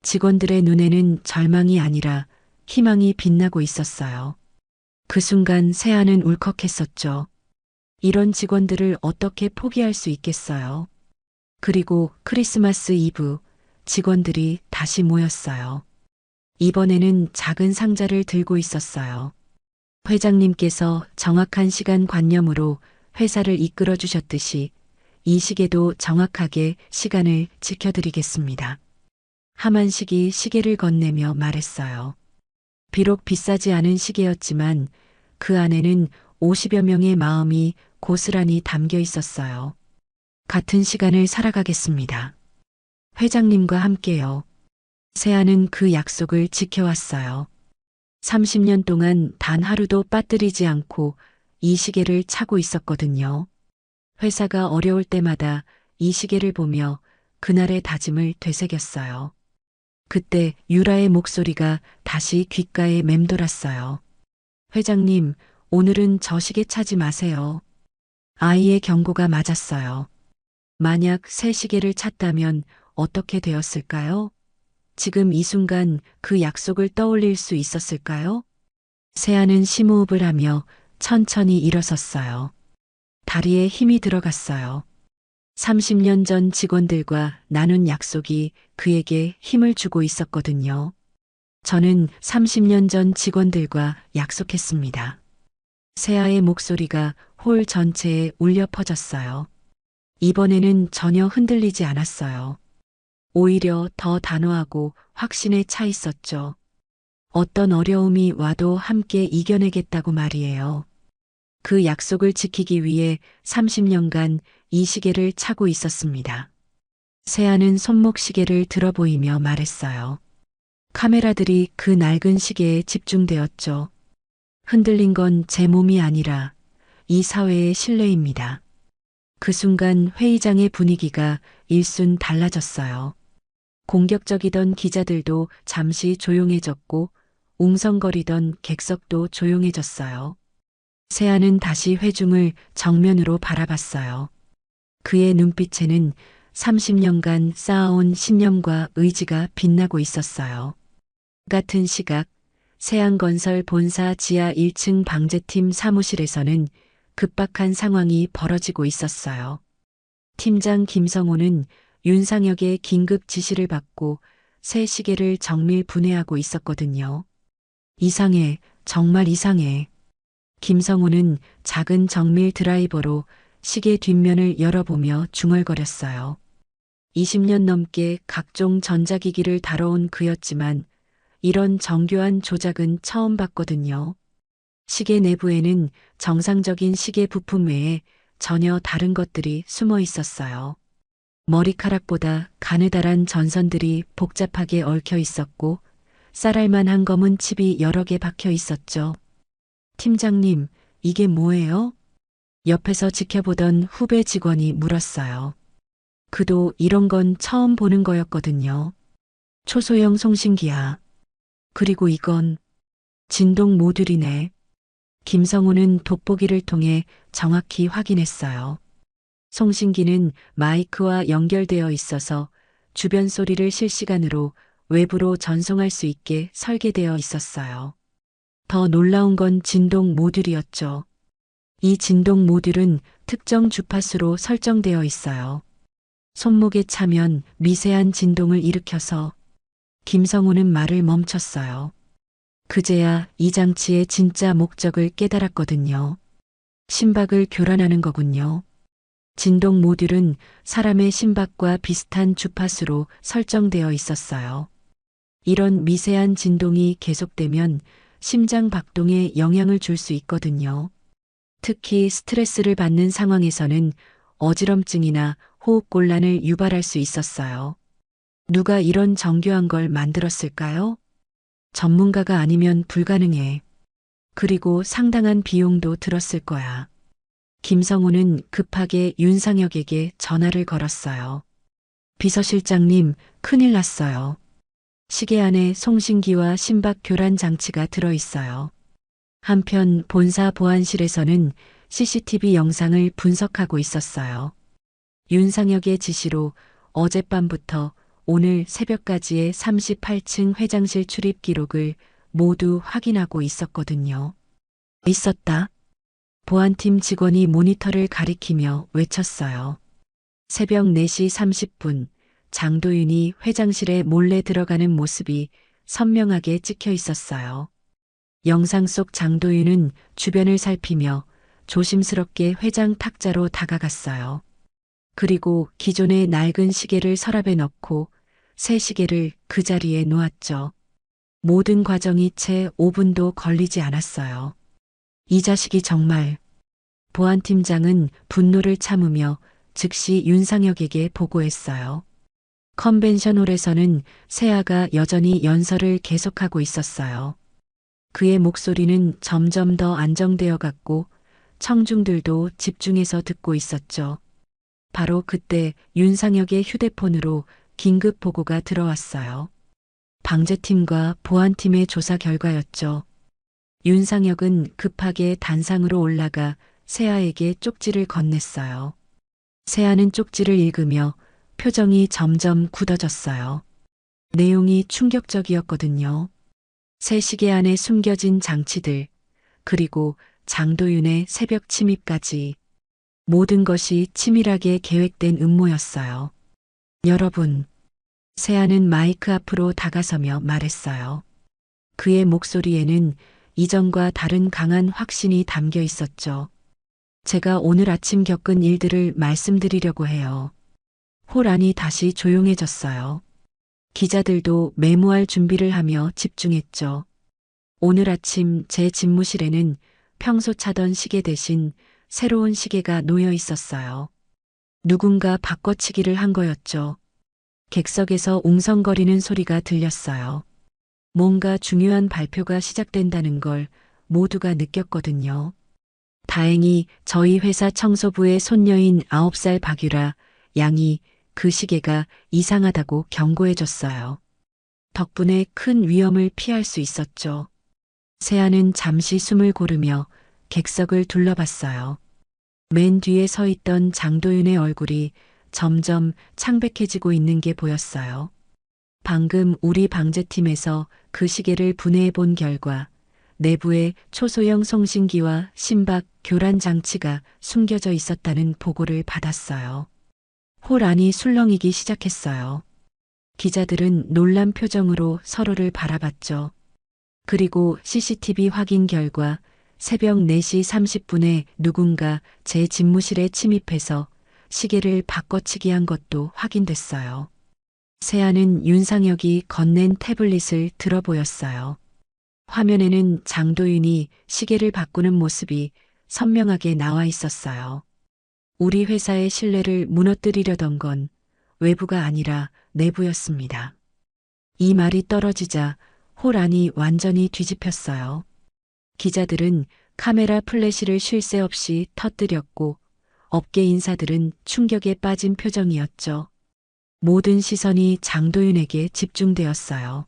직원들의 눈에는 절망이 아니라 희망이 빛나고 있었어요. 그 순간 세아는 울컥했었죠. 이런 직원들을 어떻게 포기할 수 있겠어요? 그리고 크리스마스 이브 직원들이 다시 모였어요. 이번에는 작은 상자를 들고 있었어요. 회장님께서 정확한 시간 관념으로 회사를 이끌어 주셨듯이 이 시계도 정확하게 시간을 지켜드리겠습니다. 하만식이 시계를 건네며 말했어요. 비록 비싸지 않은 시계였지만 그 안에는 50여 명의 마음이 고스란히 담겨 있었어요. 같은 시간을 살아가겠습니다. 회장님과 함께요. 세아는 그 약속을 지켜왔어요. 30년 동안 단 하루도 빠뜨리지 않고 이 시계를 차고 있었거든요. 회사가 어려울 때마다 이 시계를 보며 그날의 다짐을 되새겼어요. 그때 유라의 목소리가 다시 귓가에 맴돌았어요. 회장님, 오늘은 저 시계 차지 마세요. 아이의 경고가 맞았어요. 만약 새 시계를 찼다면 어떻게 되었을까요? 지금 이 순간 그 약속을 떠올릴 수 있었을까요? 세아는 심호흡을 하며 천천히 일어섰어요. 다리에 힘이 들어갔어요. 30년 전 직원들과 나눈 약속이 그에게 힘을 주고 있었거든요. 저는 30년 전 직원들과 약속했습니다. 세아의 목소리가 홀 전체에 울려 퍼졌어요. 이번에는 전혀 흔들리지 않았어요. 오히려 더 단호하고 확신에 차 있었죠. 어떤 어려움이 와도 함께 이겨내겠다고 말이에요. 그 약속을 지키기 위해 30년간 이 시계를 차고 있었습니다. 세아는 손목 시계를 들어 보이며 말했어요. 카메라들이 그 낡은 시계에 집중되었죠. 흔들린 건 제 몸이 아니라 이 사회의 신뢰입니다. 그 순간 회의장의 분위기가 일순 달라졌어요. 공격적이던 기자들도 잠시 조용해졌고 웅성거리던 객석도 조용해졌어요. 세아는 다시 회중을 정면으로 바라봤어요. 그의 눈빛에는 30년간 쌓아온 신념과 의지가 빛나고 있었어요. 같은 시각, 세안건설 본사 지하 1층 방제팀 사무실에서는 급박한 상황이 벌어지고 있었어요. 팀장 김성호는 윤상혁의 긴급 지시를 받고 새 시계를 정밀 분해하고 있었거든요. 이상해, 정말 이상해. 김성호는 작은 정밀 드라이버로 시계 뒷면을 열어보며 중얼거렸어요. 20년 넘게 각종 전자기기를 다뤄온 그였지만 이런 정교한 조작은 처음 봤거든요. 시계 내부에는 정상적인 시계 부품 외에 전혀 다른 것들이 숨어 있었어요. 머리카락보다 가느다란 전선들이 복잡하게 얽혀 있었고 쌀알만한 검은 칩이 여러 개 박혀 있었죠. 팀장님, 이게 뭐예요? 옆에서 지켜보던 후배 직원이 물었어요. 그도 이런 건 처음 보는 거였거든요. 초소형 송신기야. 그리고 이건 진동 모듈이네. 김성우는 돋보기를 통해 정확히 확인했어요. 송신기는 마이크와 연결되어 있어서 주변 소리를 실시간으로 외부로 전송할 수 있게 설계되어 있었어요. 더 놀라운 건 진동 모듈이었죠. 이 진동 모듈은 특정 주파수로 설정되어 있어요. 손목에 차면 미세한 진동을 일으켜서 김성우는 말을 멈췄어요. 그제야 이 장치의 진짜 목적을 깨달았거든요. 심박을 교란하는 거군요. 진동 모듈은 사람의 심박과 비슷한 주파수로 설정되어 있었어요. 이런 미세한 진동이 계속되면 심장 박동에 영향을 줄 수 있거든요. 특히 스트레스를 받는 상황에서는 어지럼증이나 호흡곤란을 유발할 수 있었어요. 누가 이런 정교한 걸 만들었을까요? 전문가가 아니면 불가능해. 그리고 상당한 비용도 들었을 거야. 김성우는 급하게 윤상혁에게 전화를 걸었어요. 비서실장님, 큰일 났어요. 시계 안에 송신기와 심박 교란 장치가 들어있어요. 한편 본사 보안실에서는 CCTV 영상을 분석하고 있었어요. 윤상혁의 지시로 어젯밤부터 오늘 새벽까지의 38층 회장실 출입 기록을 모두 확인하고 있었거든요. 있었다. 보안팀 직원이 모니터를 가리키며 외쳤어요. 새벽 4시 30분 장도윤이 회장실에 몰래 들어가는 모습이 선명하게 찍혀 있었어요. 영상 속 장도윤은 주변을 살피며 조심스럽게 회장 탁자로 다가갔어요. 그리고 기존의 낡은 시계를 서랍에 넣고 새 시계를 그 자리에 놓았죠. 모든 과정이 채 5분도 걸리지 않았어요. 이 자식이 정말. 보안팀장은 분노를 참으며 즉시 윤상혁에게 보고했어요. 컨벤션홀에서는 세아가 여전히 연설을 계속하고 있었어요. 그의 목소리는 점점 더 안정되어 갔고 청중들도 집중해서 듣고 있었죠. 바로 그때 윤상혁의 휴대폰으로 긴급 보고가 들어왔어요. 방제팀과 보안팀의 조사 결과였죠. 윤상혁은 급하게 단상으로 올라가 세아에게 쪽지를 건넸어요. 세아는 쪽지를 읽으며 표정이 점점 굳어졌어요. 내용이 충격적이었거든요. 새 시계 안에 숨겨진 장치들, 그리고 장도윤의 새벽 침입까지 모든 것이 치밀하게 계획된 음모였어요. 여러분, 세아는 마이크 앞으로 다가서며 말했어요. 그의 목소리에는 이전과 다른 강한 확신이 담겨 있었죠. 제가 오늘 아침 겪은 일들을 말씀드리려고 해요. 홀 안이 다시 조용해졌어요. 기자들도 메모할 준비를 하며 집중했죠. 오늘 아침 제 집무실에는 평소 차던 시계 대신 새로운 시계가 놓여 있었어요. 누군가 바꿔치기를 한 거였죠. 객석에서 웅성거리는 소리가 들렸어요. 뭔가 중요한 발표가 시작된다는 걸 모두가 느꼈거든요. 다행히 저희 회사 청소부의 손녀인 9살 박유라 양이 그 시계가 이상하다고 경고해줬어요. 덕분에 큰 위험을 피할 수 있었죠. 세아는 잠시 숨을 고르며 객석을 둘러봤어요. 맨 뒤에 서 있던 장도윤의 얼굴이 점점 창백해지고 있는 게 보였어요. 방금 우리 방제팀에서 그 시계를 분해해 본 결과 내부에 초소형 송신기와 심박 교란 장치가 숨겨져 있었다는 보고를 받았어요. 홀 안이 술렁이기 시작했어요. 기자들은 놀란 표정으로 서로를 바라봤죠. 그리고 CCTV 확인 결과 새벽 4시 30분에 누군가 제 집무실에 침입해서 시계를 바꿔치기한 것도 확인됐어요. 세아는 윤상혁이 건넨 태블릿을 들어 보였어요. 화면에는 장도윤이 시계를 바꾸는 모습이 선명하게 나와 있었어요. 우리 회사의 신뢰를 무너뜨리려던 건 외부가 아니라 내부였습니다. 이 말이 떨어지자 홀 안이 완전히 뒤집혔어요. 기자들은 카메라 플래시를 쉴 새 없이 터뜨렸고 업계 인사들은 충격에 빠진 표정이었죠. 모든 시선이 장도윤에게 집중되었어요.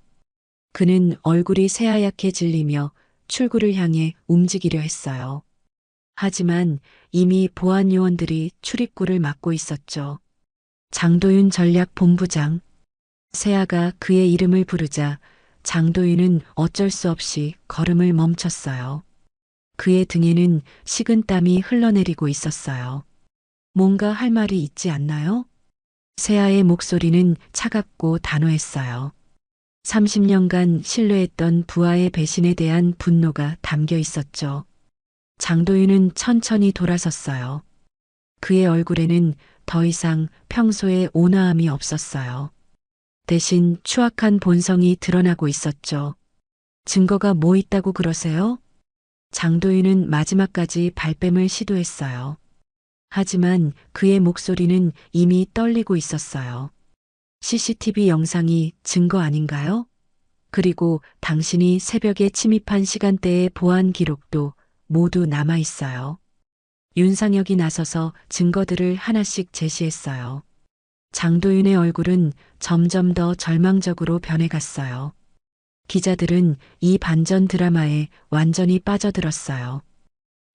그는 얼굴이 새하얗게 질리며 출구를 향해 움직이려 했어요. 하지만 이미 보안 요원들이 출입구를 막고 있었죠. 장도윤 전략본부장. 세아가 그의 이름을 부르자 장도윤은 어쩔 수 없이 걸음을 멈췄어요. 그의 등에는 식은땀이 흘러내리고 있었어요. 뭔가 할 말이 있지 않나요? 세아의 목소리는 차갑고 단호했어요. 30년간 신뢰했던 부하의 배신에 대한 분노가 담겨 있었죠. 장도윤은 천천히 돌아섰어요. 그의 얼굴에는 더 이상 평소의 온화함이 없었어요. 대신 추악한 본성이 드러나고 있었죠. 증거가 뭐 있다고 그러세요? 장도윤은 마지막까지 발뺌을 시도했어요. 하지만 그의 목소리는 이미 떨리고 있었어요. CCTV 영상이 증거 아닌가요? 그리고 당신이 새벽에 침입한 시간대의 보안 기록도 모두 남아 있어요. 윤상혁이 나서서 증거들을 하나씩 제시했어요. 장도윤의 얼굴은 점점 더 절망적으로 변해갔어요. 기자들은 이 반전 드라마에 완전히 빠져들었어요.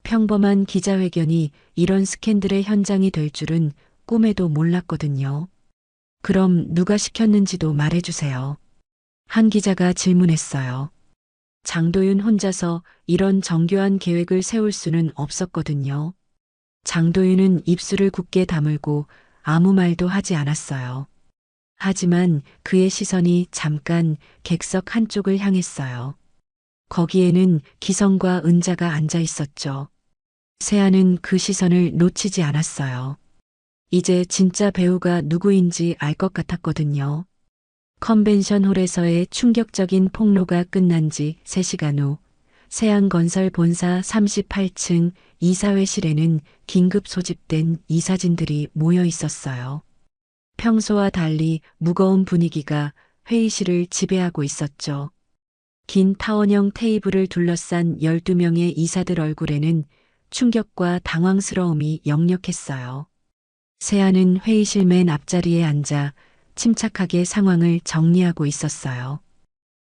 평범한 기자회견이 이런 스캔들의 현장이 될 줄은 꿈에도 몰랐거든요. 그럼 누가 시켰는지도 말해주세요. 한 기자가 질문했어요. 장도윤 혼자서 이런 정교한 계획을 세울 수는 없었거든요. 장도윤은 입술을 굳게 다물고 아무 말도 하지 않았어요. 하지만 그의 시선이 잠깐 객석 한쪽을 향했어요. 거기에는 기성과 은자가 앉아 있었죠. 세아는 그 시선을 놓치지 않았어요. 이제 진짜 배우가 누구인지 알 것 같았거든요. 컨벤션 홀에서의 충격적인 폭로가 끝난 지 3시간 후 세안건설 본사 38층 이사회실에는 긴급 소집된 이사진들이 모여 있었어요. 평소와 달리 무거운 분위기가 회의실을 지배하고 있었죠. 긴 타원형 테이블을 둘러싼 12명의 이사들 얼굴에는 충격과 당황스러움이 역력했어요. 세아는 회의실 맨 앞자리에 앉아 침착하게 상황을 정리하고 있었어요.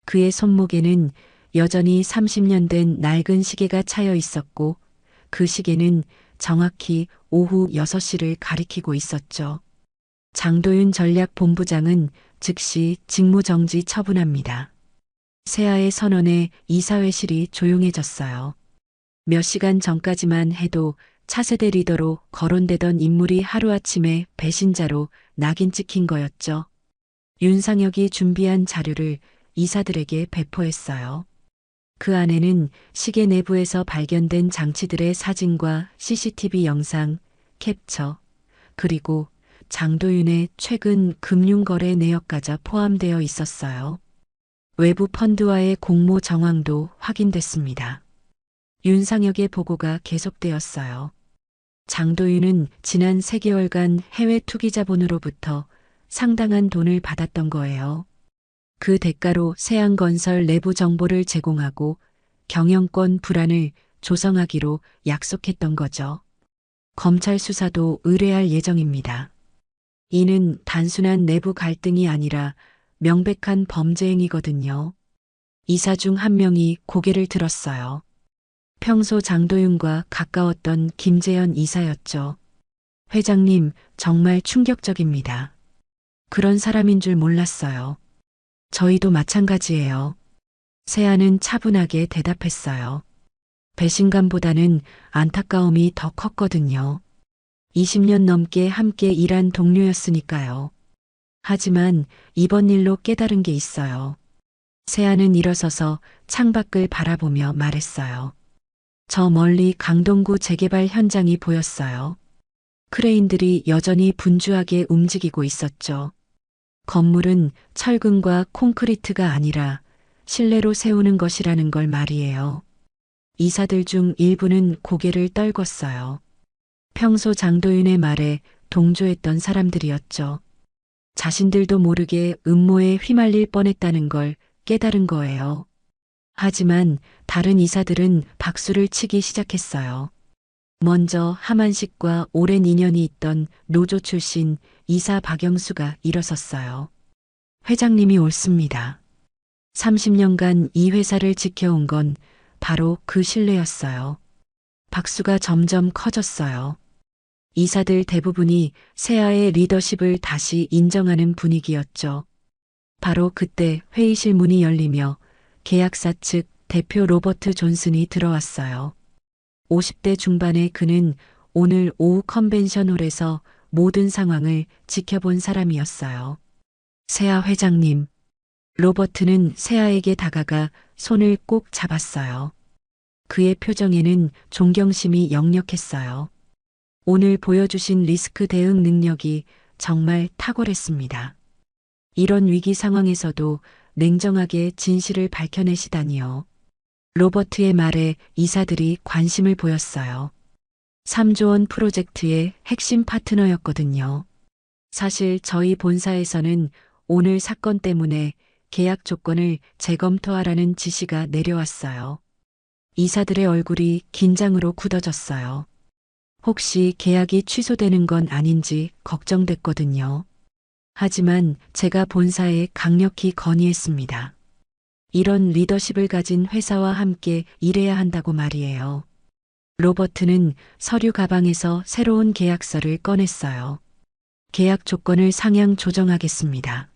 그의 손목에는 여전히 30년 된 낡은 시계가 차여 있었고 그 시계는 정확히 오후 6시를 가리키고 있었죠. 장도윤 전략본부장은 즉시 직무정지 처분합니다. 세아의 선언에 이사회실이 조용해졌어요. 몇 시간 전까지만 해도 차세대 리더로 거론되던 인물이 하루아침에 배신자로 낙인 찍힌 거였죠. 윤상혁이 준비한 자료를 이사들에게 배포했어요. 그 안에는 시계 내부에서 발견된 장치들의 사진과 CCTV 영상, 캡처, 그리고 장도윤의 최근 금융거래 내역까지 포함되어 있었어요. 외부 펀드와의 공모 정황도 확인됐습니다. 윤상혁의 보고가 계속되었어요. 장도윤은 지난 3개월간 해외 투기 자본으로부터 상당한 돈을 받았던 거예요. 그 대가로 세양건설 내부 정보를 제공하고 경영권 불안을 조성하기로 약속했던 거죠. 검찰 수사도 의뢰할 예정입니다. 이는 단순한 내부 갈등이 아니라 명백한 범죄 행위거든요. 이사 중 한 명이 고개를 들었어요. 평소 장도윤과 가까웠던 김재현 이사였죠. 회장님, 정말 충격적입니다. 그런 사람인 줄 몰랐어요. 저희도 마찬가지예요. 세아는 차분하게 대답했어요. 배신감보다는 안타까움이 더 컸거든요. 20년 넘게 함께 일한 동료였으니까요. 하지만 이번 일로 깨달은 게 있어요. 세아는 일어서서 창밖을 바라보며 말했어요. 저 멀리 강동구 재개발 현장이 보였어요. 크레인들이 여전히 분주하게 움직이고 있었죠. 건물은 철근과 콘크리트가 아니라 실내로 세우는 것이라는 걸 말이에요. 이사들 중 일부는 고개를 떨궜어요. 평소 장도윤의 말에 동조했던 사람들이었죠. 자신들도 모르게 음모에 휘말릴 뻔했다는 걸 깨달은 거예요. 하지만 다른 이사들은 박수를 치기 시작했어요. 먼저 하만식과 오랜 인연이 있던 노조 출신 이사 박영수가 일어섰어요. 회장님이 옳습니다. 30년간 이 회사를 지켜온 건 바로 그 신뢰였어요. 박수가 점점 커졌어요. 이사들 대부분이 세아의 리더십을 다시 인정하는 분위기였죠. 바로 그때 회의실 문이 열리며 계약사 측 대표 로버트 존슨이 들어왔어요. 50대 중반의 그는 오늘 오후 컨벤션홀에서 모든 상황을 지켜본 사람이었어요. 세아 회장님. 로버트는 세아에게 다가가 손을 꼭 잡았어요. 그의 표정에는 존경심이 역력했어요. 오늘 보여주신 리스크 대응 능력이 정말 탁월했습니다. 이런 위기 상황에서도 냉정하게 진실을 밝혀내시다니요. 로버트의 말에 이사들이 관심을 보였어요. 3조 원 프로젝트의 핵심 파트너였거든요. 사실 저희 본사에서는 오늘 사건 때문에 계약 조건을 재검토하라는 지시가 내려왔어요. 이사들의 얼굴이 긴장으로 굳어졌어요. 혹시 계약이 취소되는 건 아닌지 걱정됐거든요. 하지만 제가 본사에 강력히 건의했습니다. 이런 리더십을 가진 회사와 함께 일해야 한다고 말이에요. 로버트는 서류 가방에서 새로운 계약서를 꺼냈어요. 계약 조건을 상향 조정하겠습니다.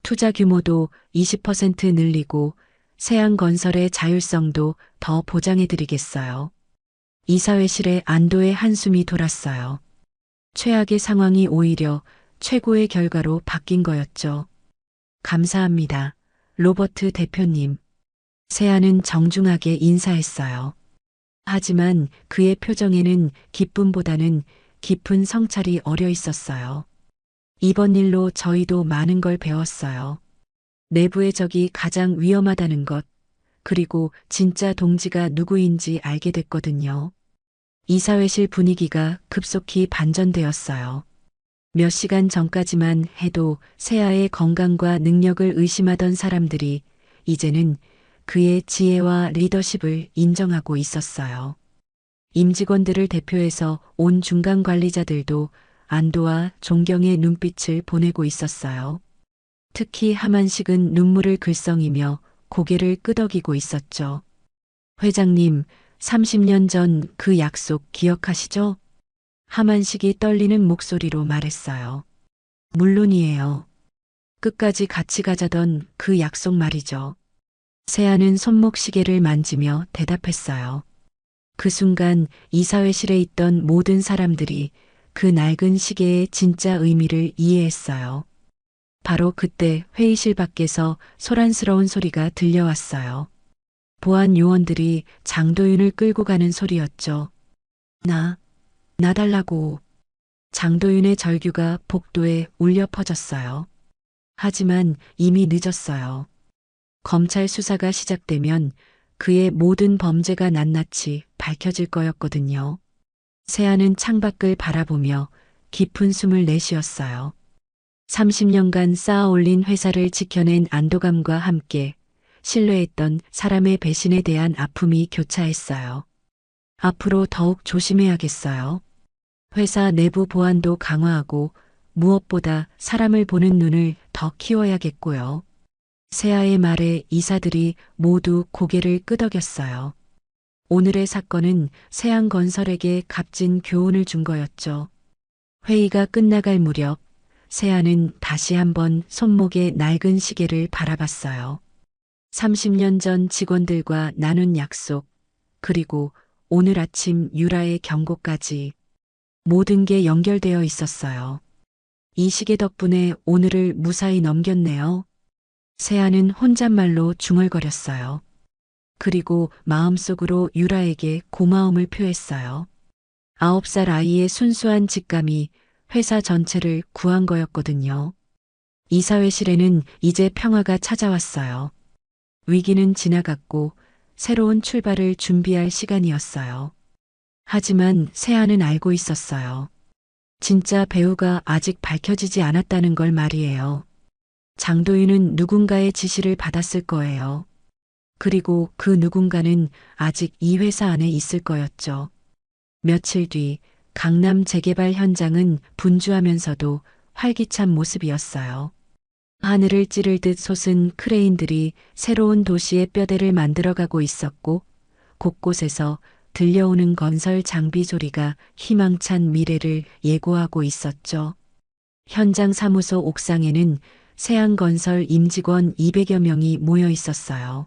투자 규모도 20% 늘리고 세양건설의 자율성도 더 보장해드리겠어요. 이사회실에 안도의 한숨이 돌았어요. 최악의 상황이 오히려 최고의 결과로 바뀐 거였죠. 감사합니다. 로버트 대표님. 세아는 정중하게 인사했어요. 하지만 그의 표정에는 기쁨보다는 깊은 성찰이 어려 있었어요. 이번 일로 저희도 많은 걸 배웠어요. 내부의 적이 가장 위험하다는 것, 그리고 진짜 동지가 누구인지 알게 됐거든요. 이사회실 분위기가 급속히 반전되었어요. 몇 시간 전까지만 해도 세아의 건강과 능력을 의심하던 사람들이 이제는 그의 지혜와 리더십을 인정하고 있었어요. 임직원들을 대표해서 온 중간 관리자들도 안도와 존경의 눈빛을 보내고 있었어요. 특히 하만식은 눈물을 글썽이며 고개를 끄덕이고 있었죠. 회장님, 30년 전 그 약속 기억하시죠? 하만식이 떨리는 목소리로 말했어요. 물론이에요. 끝까지 같이 가자던 그 약속 말이죠. 세아는 손목 시계를 만지며 대답했어요. 그 순간 이사회실에 있던 모든 사람들이 그 낡은 시계의 진짜 의미를 이해했어요. 바로 그때 회의실 밖에서 소란스러운 소리가 들려왔어요. 보안 요원들이 장도윤을 끌고 가는 소리였죠. 나 달라고. 장도윤의 절규가 복도에 울려 퍼졌어요. 하지만 이미 늦었어요. 검찰 수사가 시작되면 그의 모든 범죄가 낱낱이 밝혀질 거였거든요. 세아는 창밖을 바라보며 깊은 숨을 내쉬었어요. 30년간 쌓아 올린 회사를 지켜낸 안도감과 함께 신뢰했던 사람의 배신에 대한 아픔이 교차했어요. 앞으로 더욱 조심해야겠어요. 회사 내부 보안도 강화하고 무엇보다 사람을 보는 눈을 더 키워야겠고요. 세아의 말에 이사들이 모두 고개를 끄덕였어요. 오늘의 사건은 세안건설에게 값진 교훈을 준 거였죠. 회의가 끝나갈 무렵 세아는 다시 한번 손목에 낡은 시계를 바라봤어요. 30년 전 직원들과 나눈 약속, 그리고 오늘 아침 유라의 경고까지 모든 게 연결되어 있었어요. 이 시계 덕분에 오늘을 무사히 넘겼네요. 세아는 혼잣말로 중얼거렸어요. 그리고 마음속으로 유라에게 고마움을 표했어요. 9살 아이의 순수한 직감이 회사 전체를 구한 거였거든요. 이사회실에는 이제 평화가 찾아왔어요. 위기는 지나갔고 새로운 출발을 준비할 시간이었어요. 하지만 세아는 알고 있었어요. 진짜 배우가 아직 밝혀지지 않았다는 걸 말이에요. 장도윤은 누군가의 지시를 받았을 거예요. 그리고 그 누군가는 아직 이 회사 안에 있을 거였죠. 며칠 뒤 강남 재개발 현장은 분주하면서도 활기찬 모습이었어요. 하늘을 찌를 듯 솟은 크레인들이 새로운 도시의 뼈대를 만들어가고 있었고 곳곳에서 들려오는 건설 장비 소리가 희망찬 미래를 예고하고 있었죠. 현장 사무소 옥상에는 세안건설 임직원 200여 명이 모여 있었어요.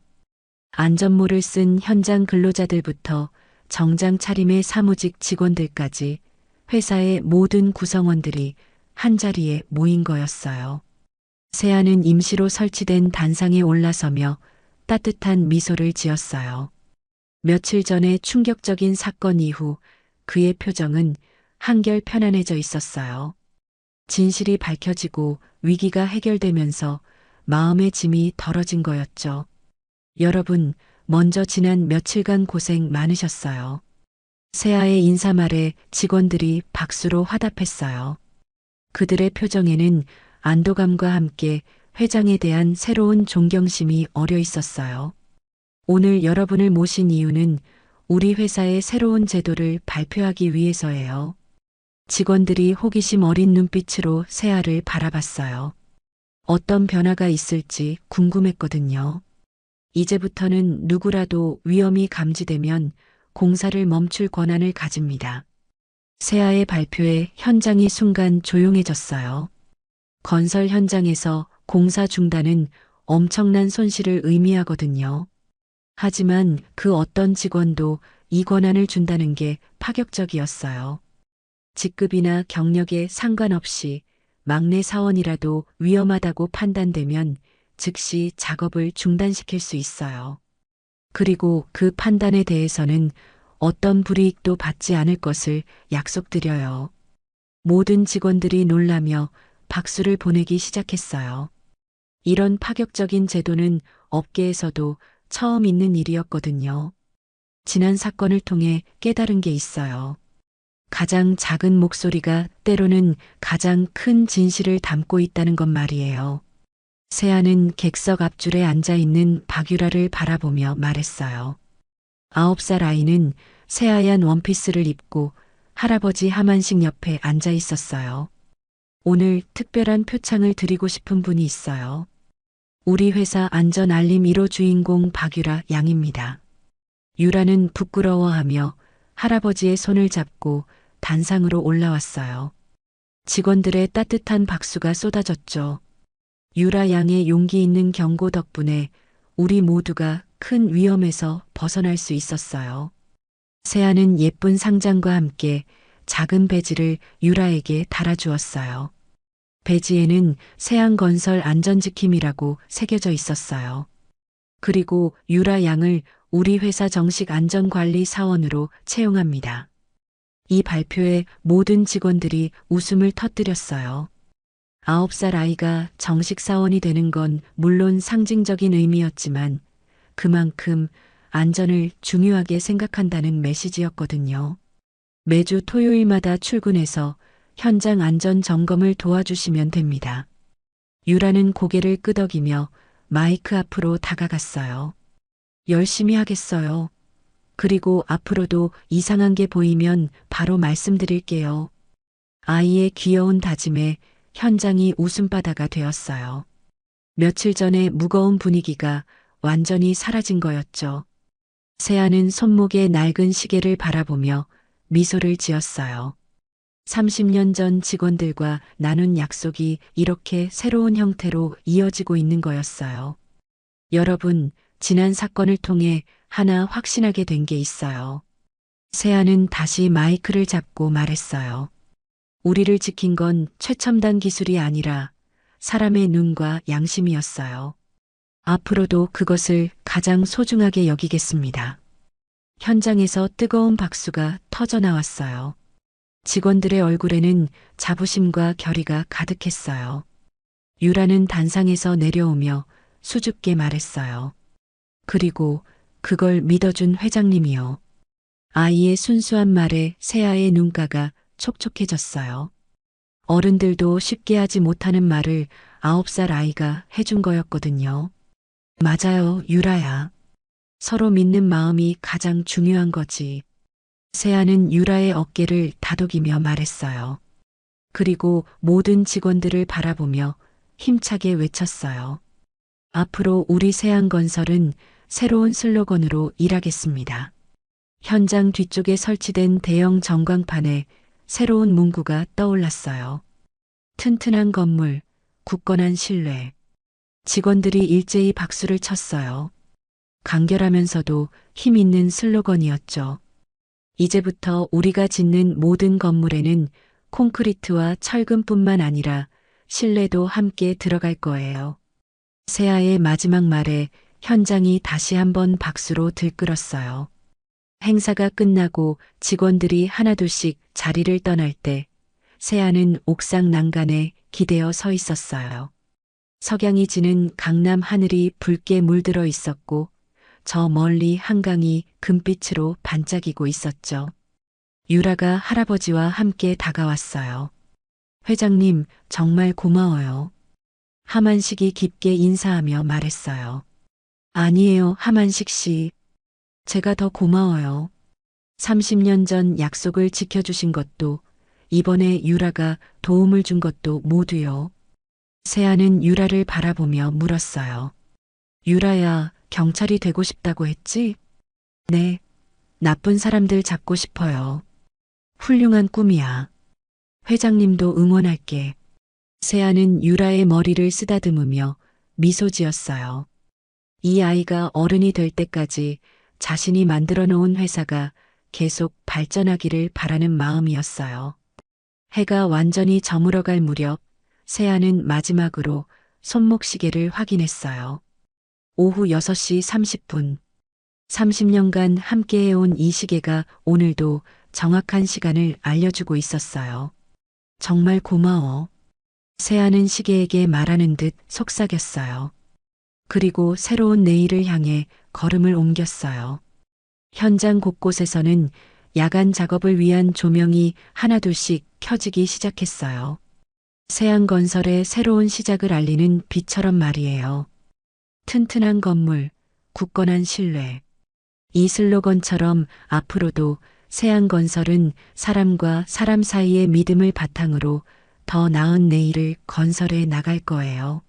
안전모를 쓴 현장 근로자들부터 정장 차림의 사무직 직원들까지 회사의 모든 구성원들이 한자리에 모인 거였어요. 세아는 임시로 설치된 단상에 올라서며 따뜻한 미소를 지었어요. 며칠 전의 충격적인 사건 이후 그의 표정은 한결 편안해져 있었어요. 진실이 밝혀지고 위기가 해결되면서 마음의 짐이 덜어진 거였죠. 여러분, 먼저 지난 며칠간 고생 많으셨어요. 세아의 인사말에 직원들이 박수로 화답했어요. 그들의 표정에는 안도감과 함께 회장에 대한 새로운 존경심이 어려 있었어요. 오늘 여러분을 모신 이유는 우리 회사의 새로운 제도를 발표하기 위해서예요. 직원들이 호기심 어린 눈빛으로 세아를 바라봤어요. 어떤 변화가 있을지 궁금했거든요. 이제부터는 누구라도 위험이 감지되면 공사를 멈출 권한을 가집니다. 세아의 발표에 현장이 순간 조용해졌어요. 건설 현장에서 공사 중단은 엄청난 손실을 의미하거든요. 하지만 그 어떤 직원도 이 권한을 준다는 게 파격적이었어요. 직급이나 경력에 상관없이 막내 사원이라도 위험하다고 판단되면 즉시 작업을 중단시킬 수 있어요. 그리고 그 판단에 대해서는 어떤 불이익도 받지 않을 것을 약속드려요. 모든 직원들이 놀라며 박수를 보내기 시작했어요. 이런 파격적인 제도는 업계에서도 처음 있는 일이었거든요. 지난 사건을 통해 깨달은 게 있어요. 가장 작은 목소리가 때로는 가장 큰 진실을 담고 있다는 것 말이에요. 세아는 객석 앞줄에 앉아 있는 박유라를 바라보며 말했어요. 9살 아이는 새하얀 원피스를 입고 할아버지 하만식 옆에 앉아 있었어요. 오늘 특별한 표창을 드리고 싶은 분이 있어요. 우리 회사 안전 알림 1호 주인공 박유라 양입니다. 유라는 부끄러워하며 할아버지의 손을 잡고 단상으로 올라왔어요. 직원들의 따뜻한 박수가 쏟아졌죠. 유라 양의 용기 있는 경고 덕분에 우리 모두가 큰 위험에서 벗어날 수 있었어요. 세아는 예쁜 상장과 함께 작은 배지를 유라에게 달아주었어요. 배지에는 세안건설 안전지킴이라고 새겨져 있었어요. 그리고 유라 양을 우리 회사 정식 안전관리 사원으로 채용합니다. 이 발표에 모든 직원들이 웃음을 터뜨렸어요. 9살 아이가 정식 사원이 되는 건 물론 상징적인 의미였지만 그만큼 안전을 중요하게 생각한다는 메시지였거든요. 매주 토요일마다 출근해서 현장 안전 점검을 도와주시면 됩니다. 유라는 고개를 끄덕이며 마이크 앞으로 다가갔어요. 열심히 하겠어요. 그리고 앞으로도 이상한 게 보이면 바로 말씀드릴게요. 아이의 귀여운 다짐에 현장이 웃음바다가 되었어요. 며칠 전에 무거운 분위기가 완전히 사라진 거였죠. 세아는 손목에 낡은 시계를 바라보며 미소를 지었어요. 30년 전 직원들과 나눈 약속이 이렇게 새로운 형태로 이어지고 있는 거였어요. 여러분, 지난 사건을 통해 하나 확신하게 된 게 있어요. 세아는 다시 마이크를 잡고 말했어요. 우리를 지킨 건 최첨단 기술이 아니라 사람의 눈과 양심이었어요. 앞으로도 그것을 가장 소중하게 여기겠습니다. 현장에서 뜨거운 박수가 터져 나왔어요. 직원들의 얼굴에는 자부심과 결의가 가득했어요. 유라는 단상에서 내려오며 수줍게 말했어요. 그리고 그걸 믿어준 회장님이요. 아이의 순수한 말에 세아의 눈가가 촉촉해졌어요. 어른들도 쉽게 하지 못하는 말을 9살 아이가 해준 거였거든요. 맞아요, 유라야. 서로 믿는 마음이 가장 중요한 거지. 세아는 유라의 어깨를 다독이며 말했어요. 그리고 모든 직원들을 바라보며 힘차게 외쳤어요. 앞으로 우리 세안건설은 새로운 슬로건으로 일하겠습니다. 현장 뒤쪽에 설치된 대형 전광판에 새로운 문구가 떠올랐어요. 튼튼한 건물, 굳건한 신뢰. 직원들이 일제히 박수를 쳤어요. 간결하면서도 힘 있는 슬로건이었죠. 이제부터 우리가 짓는 모든 건물에는 콘크리트와 철근뿐만 아니라 신뢰도 함께 들어갈 거예요. 세아의 마지막 말에 현장이 다시 한번 박수로 들끓었어요. 행사가 끝나고 직원들이 하나둘씩 자리를 떠날 때 세아는 옥상 난간에 기대어 서 있었어요. 석양이 지는 강남 하늘이 붉게 물들어 있었고 저 멀리 한강이 금빛으로 반짝이고 있었죠. 유라가 할아버지와 함께 다가왔어요. 회장님, 정말 고마워요. 하만식이 깊게 인사하며 말했어요. 아니에요, 하만식 씨. 제가 더 고마워요. 30년 전 약속을 지켜주신 것도, 이번에 유라가 도움을 준 것도 모두요. 세아는 유라를 바라보며 물었어요. 유라야, 경찰이 되고 싶다고 했지? 네. 나쁜 사람들 잡고 싶어요. 훌륭한 꿈이야. 회장님도 응원할게. 세아는 유라의 머리를 쓰다듬으며 미소 지었어요. 이 아이가 어른이 될 때까지 자신이 만들어 놓은 회사가 계속 발전하기를 바라는 마음이었어요. 해가 완전히 저물어갈 무렵 세아는 마지막으로 손목시계를 확인했어요. 오후 6시 30분. 30년간 함께해온 이 시계가 오늘도 정확한 시간을 알려주고 있었어요. 정말 고마워. 세아는 시계에게 말하는 듯 속삭였어요. 그리고 새로운 내일을 향해 걸음을 옮겼어요. 현장 곳곳에서는 야간 작업을 위한 조명이 하나둘씩 켜지기 시작했어요. 세안건설의 새로운 시작을 알리는 빛처럼 말이에요. 튼튼한 건물, 굳건한 신뢰. 이 슬로건처럼 앞으로도 세안건설은 사람과 사람 사이의 믿음을 바탕으로 더 나은 내일을 건설해 나갈 거예요.